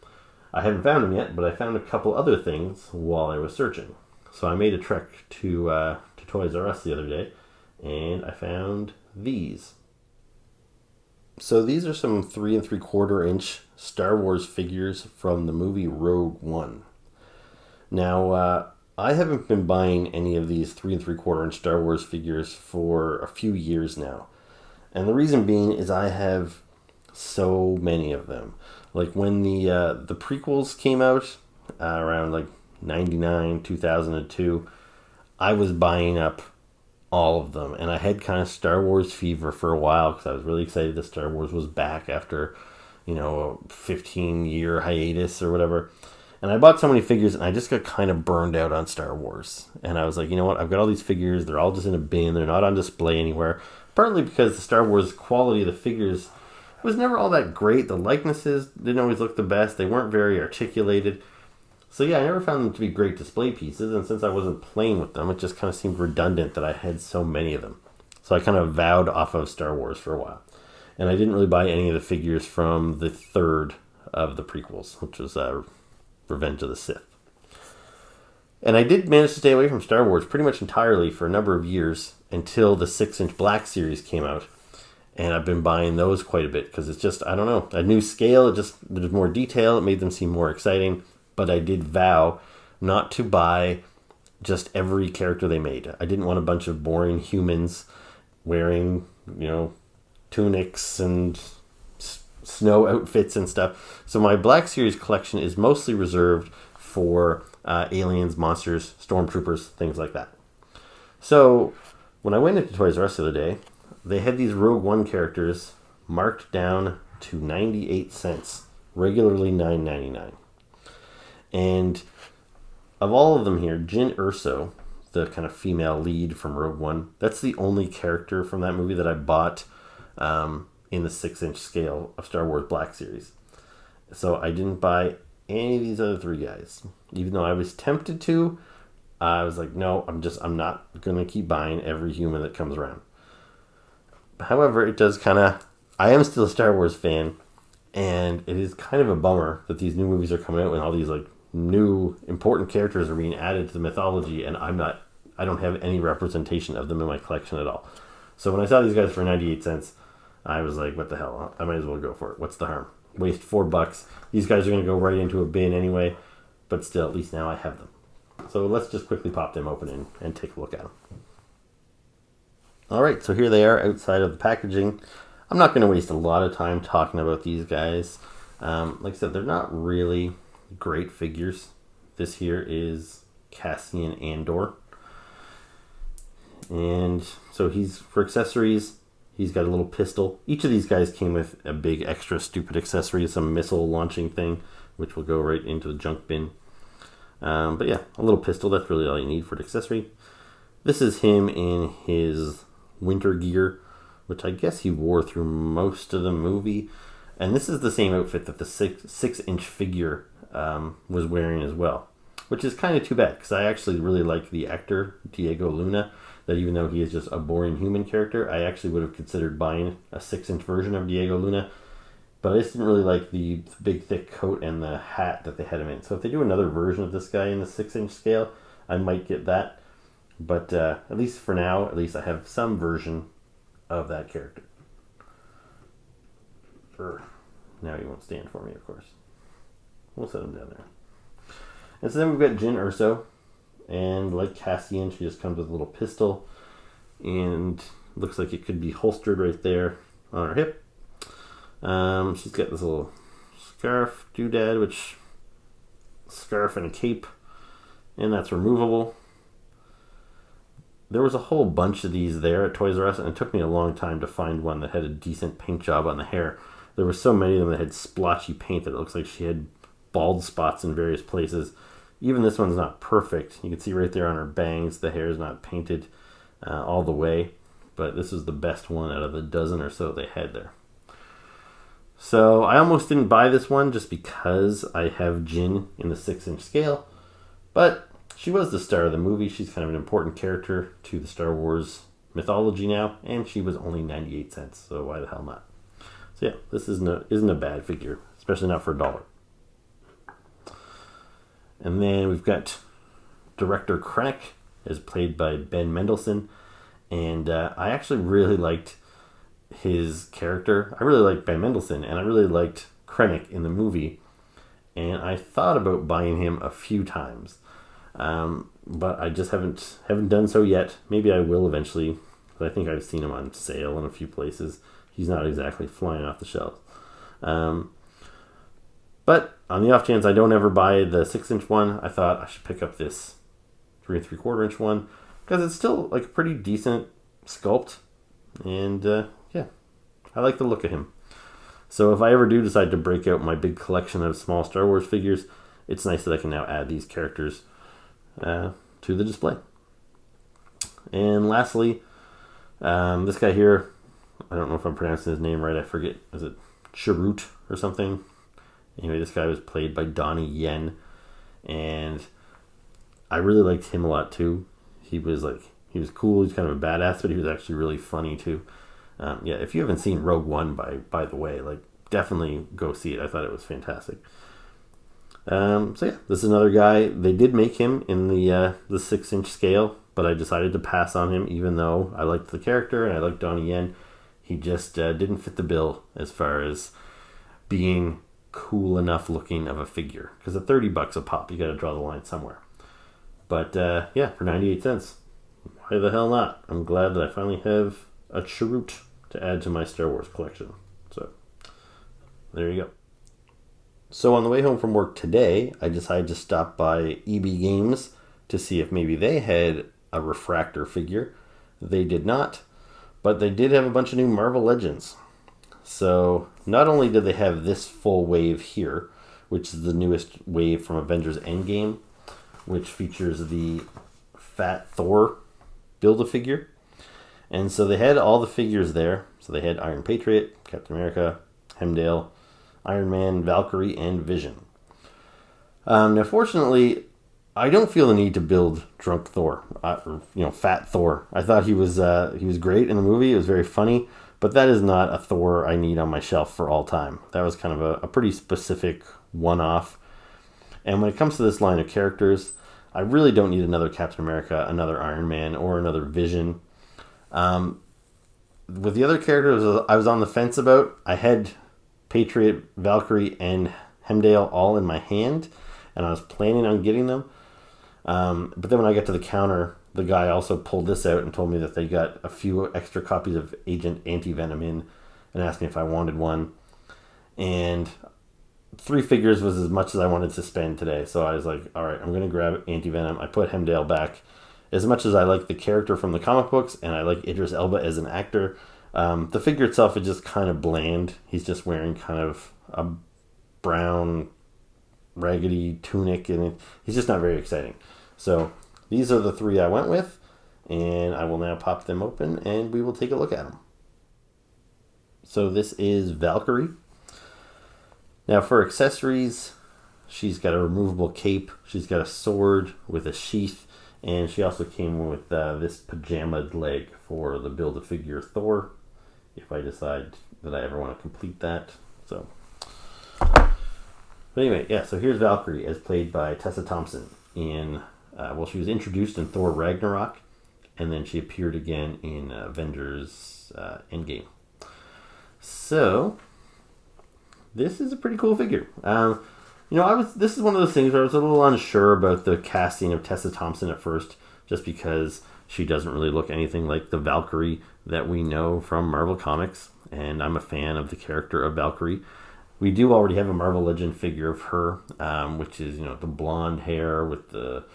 I haven't found them yet, but I found a couple other things while I was searching. So I made a trek to Toys R Us the other day, and I found these. So these are some 3 3/4 inch Star Wars figures from the movie Rogue One. Now, I haven't been buying any of these 3 3/4 inch Star Wars figures for a few years now. And the reason being is I have so many of them. Like when the prequels came out around like 99, 2002, I was buying up all of them. And I had kind of Star Wars fever for a while because I was really excited that Star Wars was back after, a 15-year hiatus or whatever. And I bought so many figures, and I just got kind of burned out on Star Wars. And I was like, you know what? I've got all these figures. They're all just in a bin. They're not on display anywhere. Partly because the Star Wars quality of the figures was never all that great. The likenesses didn't always look the best. They weren't very articulated. So yeah, I never found them to be great display pieces. And since I wasn't playing with them, it just kind of seemed redundant that I had so many of them. So I kind of vowed off of Star Wars for a while. And I didn't really buy any of the figures from the 3rd of the prequels, which was Revenge of the Sith. And I did manage to stay away from Star Wars pretty much entirely for a number of years until the 6-inch Black Series came out. And I've been buying those quite a bit because it's just, I don't know, a new scale. There's more detail. It made them seem more exciting. But I did vow not to buy just every character they made. I didn't want a bunch of boring humans wearing, tunics and snow outfits and stuff. So my Black Series collection is mostly reserved for aliens, monsters, stormtroopers, things like that. So when I went into Toys R Us the other day, they had these Rogue One characters marked down to 98 cents, regularly $9.99. And of all of them here, Jyn Erso, the kind of female lead from Rogue One, that's the only character from that movie that I bought in the 6-inch scale of Star Wars Black Series. So I didn't buy any of these other 3 guys. Even though I was tempted to, I was like, no, I'm not going to keep buying every human that comes around. However, it does I am still a Star Wars fan, and it is kind of a bummer that these new movies are coming out and all these new important characters are being added to the mythology, and I don't have any representation of them in my collection at all. So when I saw these guys for 98 cents, I was like, what the hell? I might as well go for it. What's the harm? Waste $4. These guys are going to go right into a bin anyway, but still, at least now I have them. So let's just quickly pop them open and take a look at them. Alright, so here they are outside of the packaging. I'm not going to waste a lot of time talking about these guys. Like I said, they're not really great figures. This here is Cassian Andor. And so for accessories, he's got a little pistol. Each of these guys came with a big extra stupid accessory, some missile launching thing, which will go right into the junk bin. But yeah, a little pistol, that's really all you need for an accessory. This is him in his winter gear, which I guess he wore through most of the movie. And this is the same outfit that the 6-inch figure was wearing as well, which is kind of too bad, because I actually really like the actor, Diego Luna, that even though he is just a boring human character, I actually would have considered buying a 6-inch version of Diego Luna. But I just didn't really like the big thick coat and the hat that they had him in. So if they do another version of this guy in the 6-inch scale, I might get that. But at least for now, at least I have some version of that character. Now he won't stand for me, of course. We'll set him down there. And so then we've got Jyn Erso. And like Cassian, she just comes with a little pistol. And looks like it could be holstered right there on her hip. She's got this little scarf doodad, which scarf and a cape, and that's removable. There was a whole bunch of these there at Toys R Us, and it took me a long time to find one that had a decent paint job on the hair. There were so many of them that had splotchy paint that it looks like she had bald spots in various places. Even this one's not perfect. You can see right there on her bangs, the hair is not painted all the way, but this is the best one out of the dozen or so they had there. So I almost didn't buy this one just because I have Jyn in the 6-inch scale, but she was the star of the movie. She's kind of an important character to the Star Wars mythology now, and she was only 98 cents, so why the hell not? So yeah, this isn't a bad figure, especially not for $1. And then we've got Director Krennic, as played by Ben Mendelsohn, and I actually really liked his character. I really liked Ben Mendelsohn, and I really liked Krennic in the movie, and I thought about buying him a few times, but I just haven't done so yet. Maybe I will eventually, but I think I've seen him on sale in a few places. He's not exactly flying off the shelves. But on the off chance I don't ever buy the 6-inch one, I thought I should pick up this 3 3/4-inch one, because it's still like a pretty decent sculpt, and yeah, I like the look of him. So if I ever do decide to break out my big collection of small Star Wars figures, it's nice that I can now add these characters to the display. And lastly, this guy here, I don't know if I'm pronouncing his name right, I forget, is it Chirrut or something? Anyway, this guy was played by Donnie Yen, and I really liked him a lot too. He was cool, he's kind of a badass, but he was actually really funny too. Yeah, if you haven't seen Rogue One, by the way, like, definitely go see it. I thought it was fantastic. So yeah, this is another guy. They did make him in the 6-inch scale, but I decided to pass on him, even though I liked the character and I liked Donnie Yen. He just didn't fit the bill as far as being cool enough looking of a figure. Because at $30 a pop, you got to draw the line somewhere. But yeah, for 98 cents, why the hell not? I'm glad that I finally have a Chirrut to add to my Star Wars collection. So there you go. So on the way home from work today, I decided to stop by EB Games to see if maybe they had a refractor figure. They did not, but they did have a bunch of new Marvel Legends. So not only did they have this full wave here, which is the newest wave from Avengers Endgame, which features the Fat Thor Build-A-Figure. And so they had all the figures there. So they had Iron Patriot, Captain America, Hemdale, Iron Man, Valkyrie, and Vision. Now, fortunately, I don't feel the need to build Drunk Thor, Fat Thor. I thought he was great in the movie. It was very funny, but that is not a Thor I need on my shelf for all time. That was kind of a pretty specific one-off. And when it comes to this line of characters, I really don't need another Captain America, another Iron Man, or another Vision. With the other characters I was on the fence about, I had Patriot, Valkyrie, and Hemdale all in my hand, and I was planning on getting them. But then when I got to the counter, the guy also pulled this out and told me that they got a few extra copies of Agent Anti-Venom in, and asked me if I wanted one. And 3 figures was as much as I wanted to spend today, so I was like, all right, I'm going to grab Anti-Venom. I put Hemdale back, as much as I like the character from the comic books and I like Idris Elba as an actor, the figure itself is just kind of bland. He's just wearing kind of a brown, raggedy tunic, and he's just not very exciting. So these are the three I went with, and I will now pop them open and we will take a look at them. So this is Valkyrie. Now for accessories, she's got a removable cape, she's got a sword with a sheath, and she also came with this pajamaed leg for the Build-A-Figure Thor, if I decide that I ever want to complete that. So, but anyway, yeah, so here's Valkyrie as played by Tessa Thompson in, she was introduced in Thor Ragnarok, and then she appeared again in Avengers Endgame. So, this is a pretty cool figure. This is one of those things where I was a little unsure about the casting of Tessa Thompson at first, just because she doesn't really look anything like the Valkyrie that we know from Marvel Comics, and I'm a fan of the character of Valkyrie. We do already have a Marvel Legend figure of her, which is, the blonde hair with the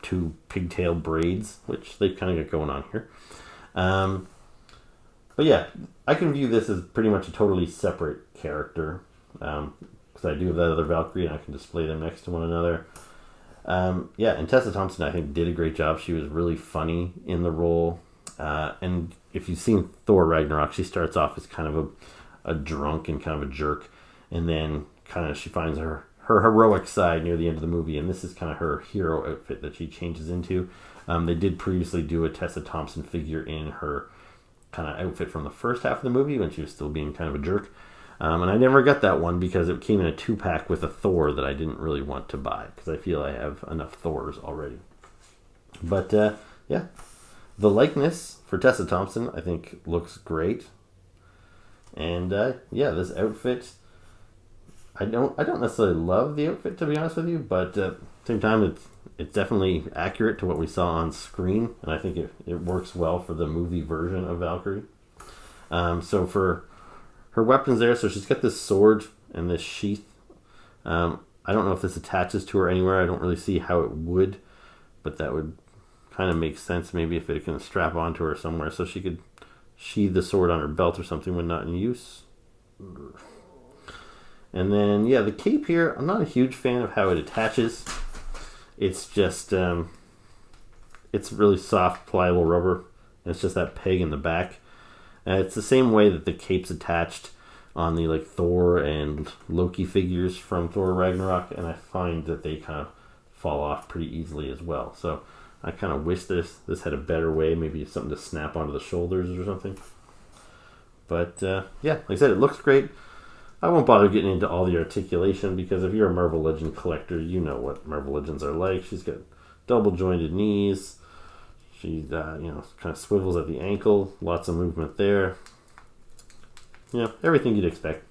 two pigtail braids, which they've kind of got going on here. But yeah, I can view this as pretty much a totally separate character, because I do have that other Valkyrie and I can display them next to one another. And Tessa Thompson, I think, did a great job. She was really funny in the role. And if you've seen Thor Ragnarok, she starts off as kind of a drunk and kind of a jerk. And then kind of she finds her heroic side near the end of the movie. And this is kind of her hero outfit that she changes into. They did previously do a Tessa Thompson figure in her kind of outfit from the first half of the movie when she was still being kind of a jerk. And I never got that one because it came in a 2-pack with a Thor that I didn't really want to buy because I feel I have enough Thors already. But yeah, the likeness for Tessa Thompson I think looks great. And this outfit, I don't necessarily love the outfit, to be honest with you, but at the same time it's definitely accurate to what we saw on screen, and I think it works well for the movie version of Valkyrie. So for her weapons there, so she's got this sword and this sheath. I don't know if this attaches to her anywhere. I don't really see how it would, but that would kind of make sense maybe if it can strap onto her somewhere so she could sheathe the sword on her belt or something when not in use. And then, yeah, the cape here, I'm not a huge fan of how it attaches. It's just, it's really soft, pliable rubber. And it's just that peg in the back. It's the same way that the cape's attached on the Thor and Loki figures from Thor Ragnarok, and I find that they kind of fall off pretty easily as well. So I kind of wish this had a better way, maybe something to snap onto the shoulders or something. But yeah, like I said, it looks great. I won't bother getting into all the articulation because if you're a Marvel Legend collector, you know what Marvel Legends are like. She's got double jointed knees. She, kind of swivels at the ankle. Lots of movement there. Everything you'd expect.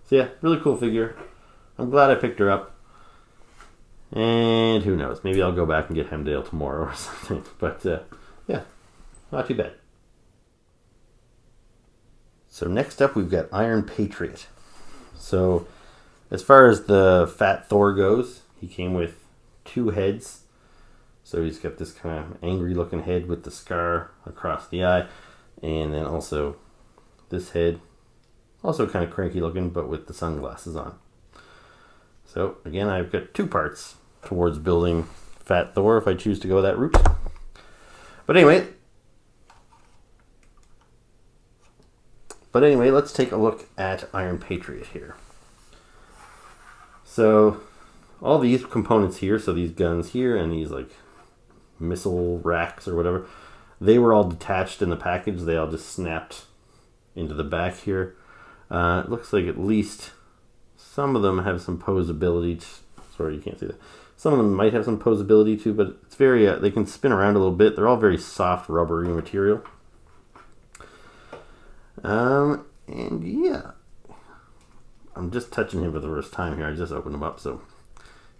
So yeah, really cool figure. I'm glad I picked her up. And who knows, maybe I'll go back and get Hemdale tomorrow or something. But yeah, not too bad. So next up we've got Iron Patriot. So as far as the Fat Thor goes, he came with 2 heads. So he's got this kind of angry looking head with the scar across the eye. And then also this head, also kind of cranky looking, but with the sunglasses on. So again, I've got 2 parts towards building Fat Thor if I choose to go that route. But anyway, let's take a look at Iron Patriot here. So all these components here, so these guns here and these missile racks or whatever, they were all detached in the package. They all just snapped into the back here. It looks like at least some of them have some posability. Sorry, you can't see that. Some of them might have some posability too, but it's very, they can spin around a little bit. They're all very soft, rubbery material. And yeah, I'm just touching him for the first time here. I just opened him up, so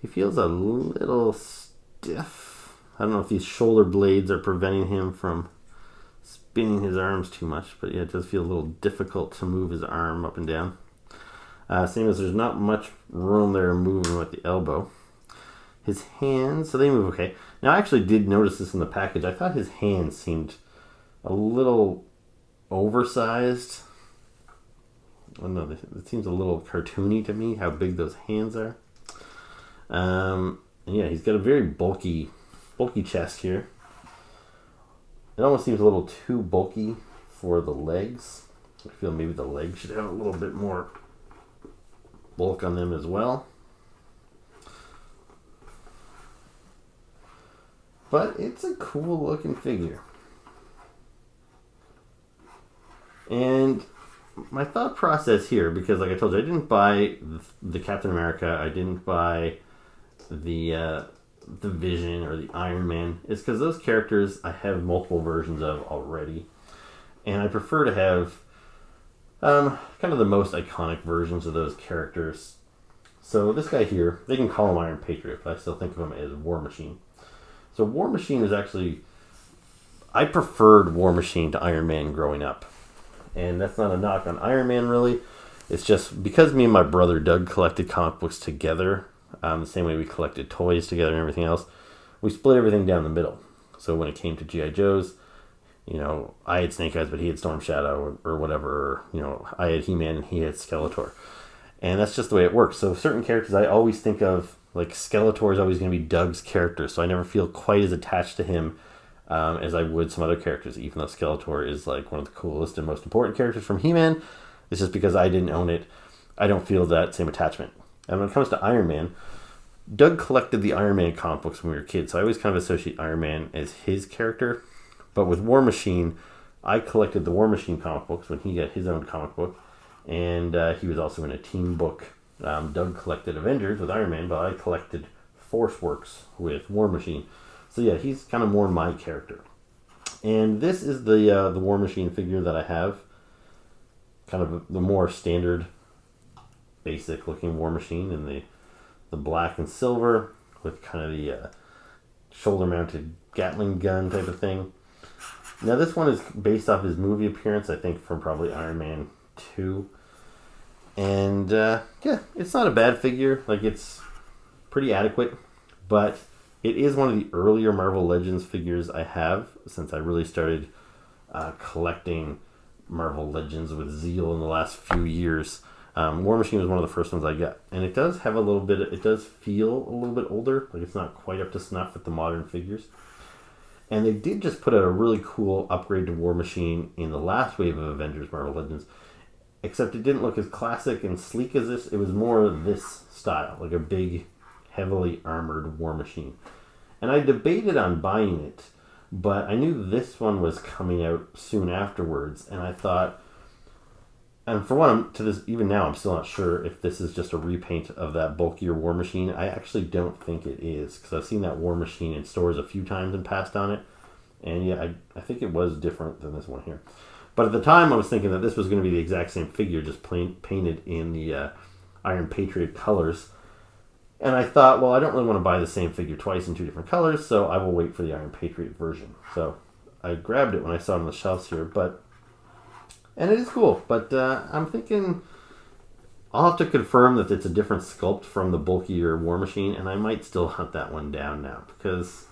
he feels a little stiff. I don't know if these shoulder blades are preventing him from spinning his arms too much, but yeah, it does feel a little difficult to move his arm up and down. Same as there's not much room there moving with the elbow. His hands, so they move okay. Now, I actually did notice this in the package. I thought his hands seemed a little oversized. Oh no, it seems a little cartoony to me, how big those hands are. Yeah, he's got a very bulky chest here. It almost seems a little too bulky for the legs. I feel maybe the legs should have a little bit more bulk on them as well. But it's a cool looking figure. And my thought process here, because like I told you, I didn't buy the Captain America, I didn't buy the Vision or the Iron Man, is because those characters I have multiple versions of already. And I prefer to have kind of the most iconic versions of those characters. So this guy here, they can call him Iron Patriot, but I still think of him as War Machine. So War Machine is actually, I preferred War Machine to Iron Man growing up. And that's not a knock on Iron Man, really. It's just because me and my brother Doug collected comic books together, the same way we collected toys together and everything else, we split everything down the middle. So when it came to G.I. Joes, you know, I had Snake Eyes, but he had Storm Shadow or whatever. Or, you know, I had He-Man and he had Skeletor. And that's just the way it works. So certain characters I always think of, like Skeletor is always going to be Doug's character. So I never feel quite as attached to him as I would some other characters, even though Skeletor is like one of the coolest and most important characters from He-Man. It's just because I didn't own it, I don't feel that same attachment. And when it comes to Iron Man, Doug collected the Iron Man comic books when we were kids, so I always kind of associate Iron Man as his character. But with War Machine, I collected the War Machine comic books when he got his own comic book, and he was also in a team book. Doug collected Avengers with Iron Man, but I collected Force Works with War Machine. So yeah, he's kind of more my character. And this is the War Machine figure that I have. Kind of the more standard, basic looking War Machine in the black and silver with kind of the shoulder mounted Gatling gun type of thing. Now this one is based off his movie appearance, I think from probably Iron Man 2. And yeah, it's not a bad figure. Like, it's pretty adequate, but it is one of the earlier Marvel Legends figures I have since I really started collecting Marvel Legends with zeal in the last few years. War Machine was one of the first ones I got, and it does have a little bit, it does feel a little bit older, like it's not quite up to snuff with the modern figures. And they did just put out a really cool upgrade to War Machine in the last wave of Avengers Marvel Legends, except it didn't look as classic and sleek as this. It was more this style, like a big, heavily armored War Machine. And I debated on buying it, but I knew this one was coming out soon afterwards, and I thought, and for one, to this, even now, I'm still not sure if this is just a repaint of that bulkier War Machine. I actually don't think it is, because I've seen that War Machine in stores a few times and passed on it. And yeah, I think it was different than this one here. But at the time, I was thinking that this was going to be the exact same figure, just painted in the Iron Patriot colors. And I thought, well, I don't really want to buy the same figure twice in two different colors, so I will wait for the Iron Patriot version. So I grabbed it when I saw it on the shelves here, and it is cool, but I'm thinking I'll have to confirm that it's a different sculpt from the bulkier War Machine, and I might still hunt that one down now, because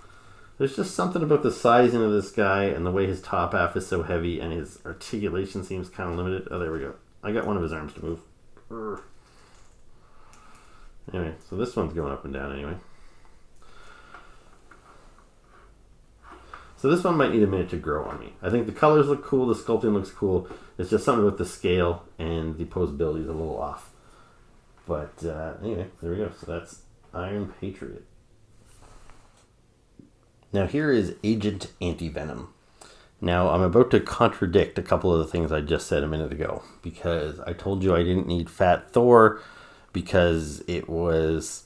there's just something about the sizing of this guy and the way his top half is so heavy and his articulation seems kind of limited. Oh, there we go. I got one of his arms to move. Urgh. Anyway, so this one's going up and down anyway. So this one might need a minute to grow on me. I think the colors look cool, the sculpting looks cool. It's just something with the scale and the posability is a little off. But anyway, there we go. So that's Iron Patriot. Now here is Agent Anti-Venom. Now I'm about to contradict a couple of the things I just said a minute ago, because I told you I didn't need Fat Thor because it was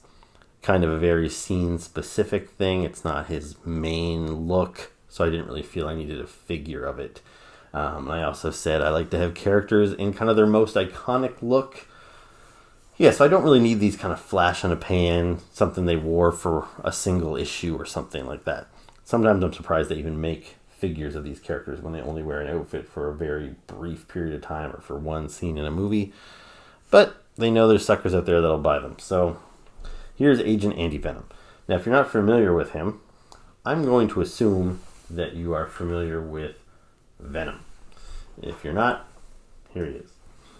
kind of a very scene-specific thing. It's not his main look, so I didn't really feel I needed a figure of it. I also said I like to have characters in kind of their most iconic look. Yeah, so I don't really need these kind of flash in a pan, something they wore for a single issue or something like that. Sometimes I'm surprised they even make figures of these characters when they only wear an outfit for a very brief period of time or for one scene in a movie. But they know there's suckers out there that'll buy them. So here's Agent Anti-Venom. Now, if you're not familiar with him, I'm going to assume that you are familiar with Venom. If you're not, here he is.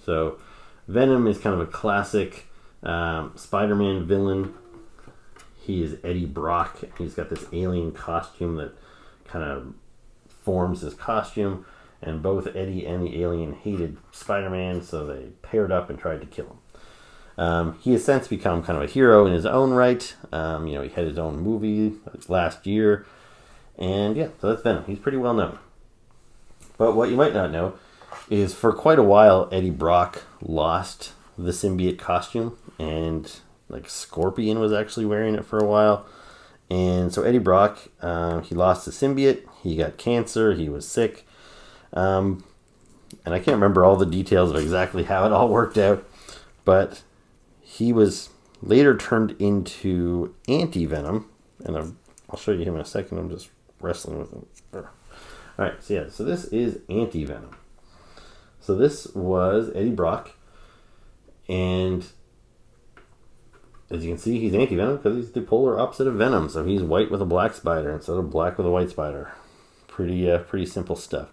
So, Venom is kind of a classic Spider-Man villain. He is Eddie Brock. He's got this alien costume that kind of forms his costume. And both Eddie and the alien hated Spider-Man, so they paired up and tried to kill him. He has since become kind of a hero in his own right. He had his own movie last year. And yeah, so that's Venom. He's pretty well known. But what you might not know is for quite a while, Eddie Brock lost the symbiote costume. And like Scorpion was actually wearing it for a while. And so Eddie Brock, he lost the symbiote. He got cancer. He was sick. And I can't remember all the details of exactly how it all worked out. But he was later turned into Anti-Venom. And I'll show you him in a second. I'm just wrestling with him. Alright, so this is Anti-Venom. So this was Eddie Brock. And as you can see, he's Anti-Venom because he's the polar opposite of Venom. So he's white with a black spider instead of black with a white spider. Pretty simple stuff.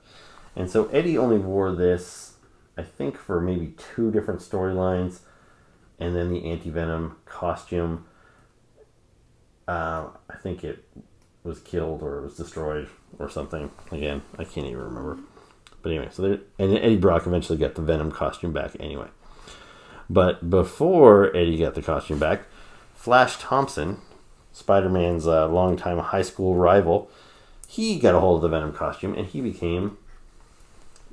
And so Eddie only wore this, I think, for maybe 2 different storylines. And then the Anti-Venom costume, I think it was killed or it was destroyed or something. Again, I can't even remember. But anyway, and Eddie Brock eventually got the Venom costume back anyway. But before Eddie got the costume back, Flash Thompson, Spider-Man's longtime high school rival, he got a hold of the Venom costume and he became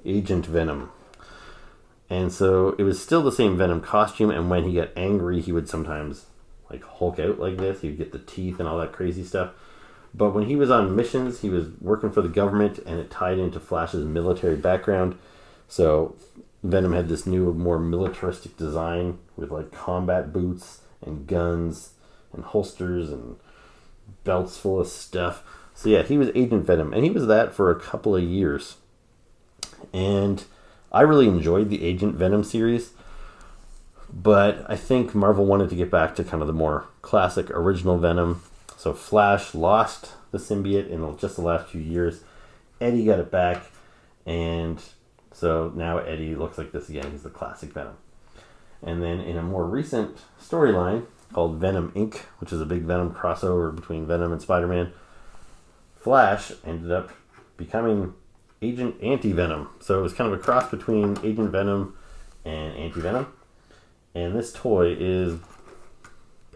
Agent Venom. And so it was still the same Venom costume, and when he got angry, he would sometimes like Hulk out like this. He'd get the teeth and all that crazy stuff. But when he was on missions, he was working for the government, and it tied into Flash's military background. So Venom had this new, more militaristic design with like combat boots and guns and holsters and belts full of stuff. So yeah, he was Agent Venom, and he was that for a couple of years. And I really enjoyed the Agent Venom series, but I think Marvel wanted to get back to kind of the more classic original Venom. So Flash lost the symbiote in just the last few years. Eddie got it back, and so now Eddie looks like this again. He's the classic Venom. And then in a more recent storyline called Venom Inc., which is a big Venom crossover between Venom and Spider-Man, Flash ended up becoming Agent Anti-Venom. So it was kind of a cross between Agent Venom and Anti-Venom. And this toy is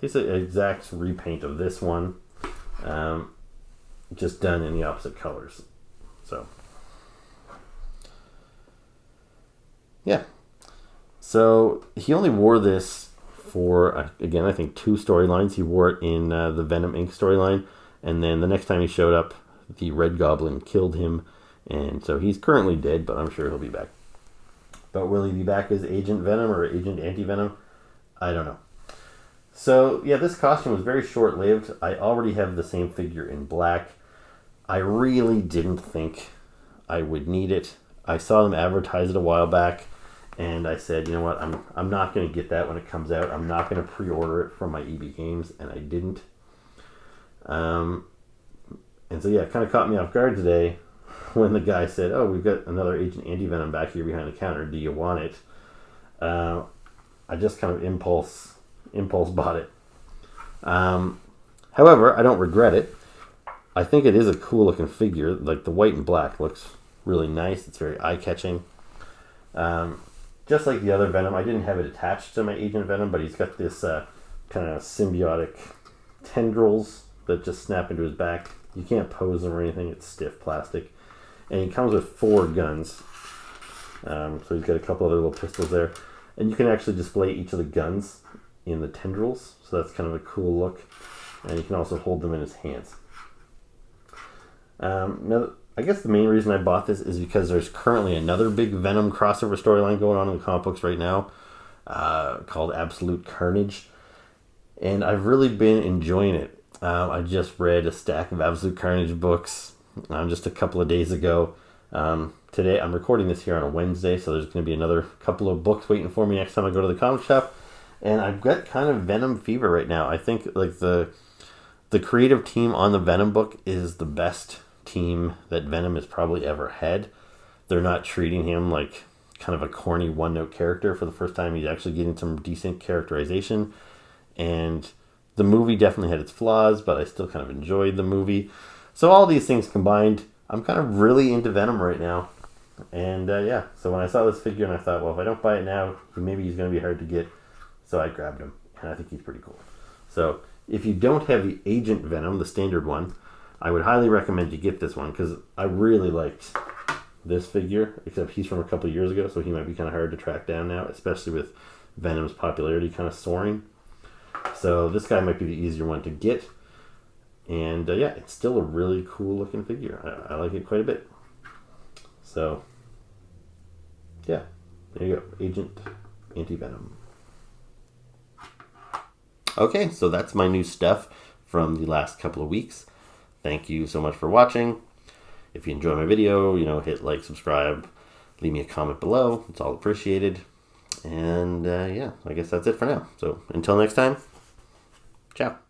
basically an exact repaint of this one, just done in the opposite colors. So, yeah. So he only wore this for, again, I think 2 storylines. He wore it in the Venom Inc. storyline. And then the next time he showed up, the Red Goblin killed him. And so he's currently dead, but I'm sure he'll be back. But will he be back as Agent Venom or Agent Anti-Venom? I don't know. So, yeah, this costume was very short-lived. I already have the same figure in black. I really didn't think I would need it. I saw them advertise it a while back, and I said, you know what, I'm not going to get that when it comes out. I'm not going to pre-order it from my EB Games, and I didn't. And so, yeah, it kind of caught me off guard today when the guy said, oh, we've got another Agent Anti-Venom back here behind the counter. Do you want it? I just kind of impulse bought it. However, I don't regret it. I think it is a cool looking figure. Like the white and black looks really nice. It's very eye-catching. Just like the other Venom, I didn't have it attached to my Agent Venom, but he's got this kind of symbiotic tendrils that just snap into his back. You can't pose them or anything. It's stiff plastic. And he comes with 4 guns. So he's got a couple other little pistols there. And you can actually display each of the guns in the tendrils. So that's kind of a cool look. And you can also hold them in his hands. Now, I guess the main reason I bought this is because there's currently another big Venom crossover storyline going on in the comic books right now called Absolute Carnage. And I've really been enjoying it. I just read a stack of Absolute Carnage books just a couple of days ago. Today, I'm recording this here on a Wednesday, so there's going to be another couple of books waiting for me next time I go to the comic shop. And I've got kind of Venom fever right now. I think like the The creative team on the Venom book is the best team that Venom has probably ever had. They're not treating him like kind of a corny one-note character for the first time. He's actually getting some decent characterization. And the movie definitely had its flaws, but I still kind of enjoyed the movie. So all these things combined, I'm kind of really into Venom right now. And yeah, so when I saw this figure and I thought, well, if I don't buy it now, maybe he's going to be hard to get. So I grabbed him, and I think he's pretty cool. So if you don't have the Agent Venom, the standard one, I would highly recommend you get this one, because I really liked this figure, except he's from a couple of years ago, so he might be kind of hard to track down now, especially with Venom's popularity kind of soaring. So this guy might be the easier one to get. And yeah, it's still a really cool looking figure. I like it quite a bit. So yeah, there you go. Agent Anti-Venom. Okay, so that's my new stuff from the last couple of weeks. Thank you so much for watching. If you enjoy my video, hit like, subscribe, leave me a comment below. It's all appreciated. And yeah, I guess that's it for now. So until next time, ciao.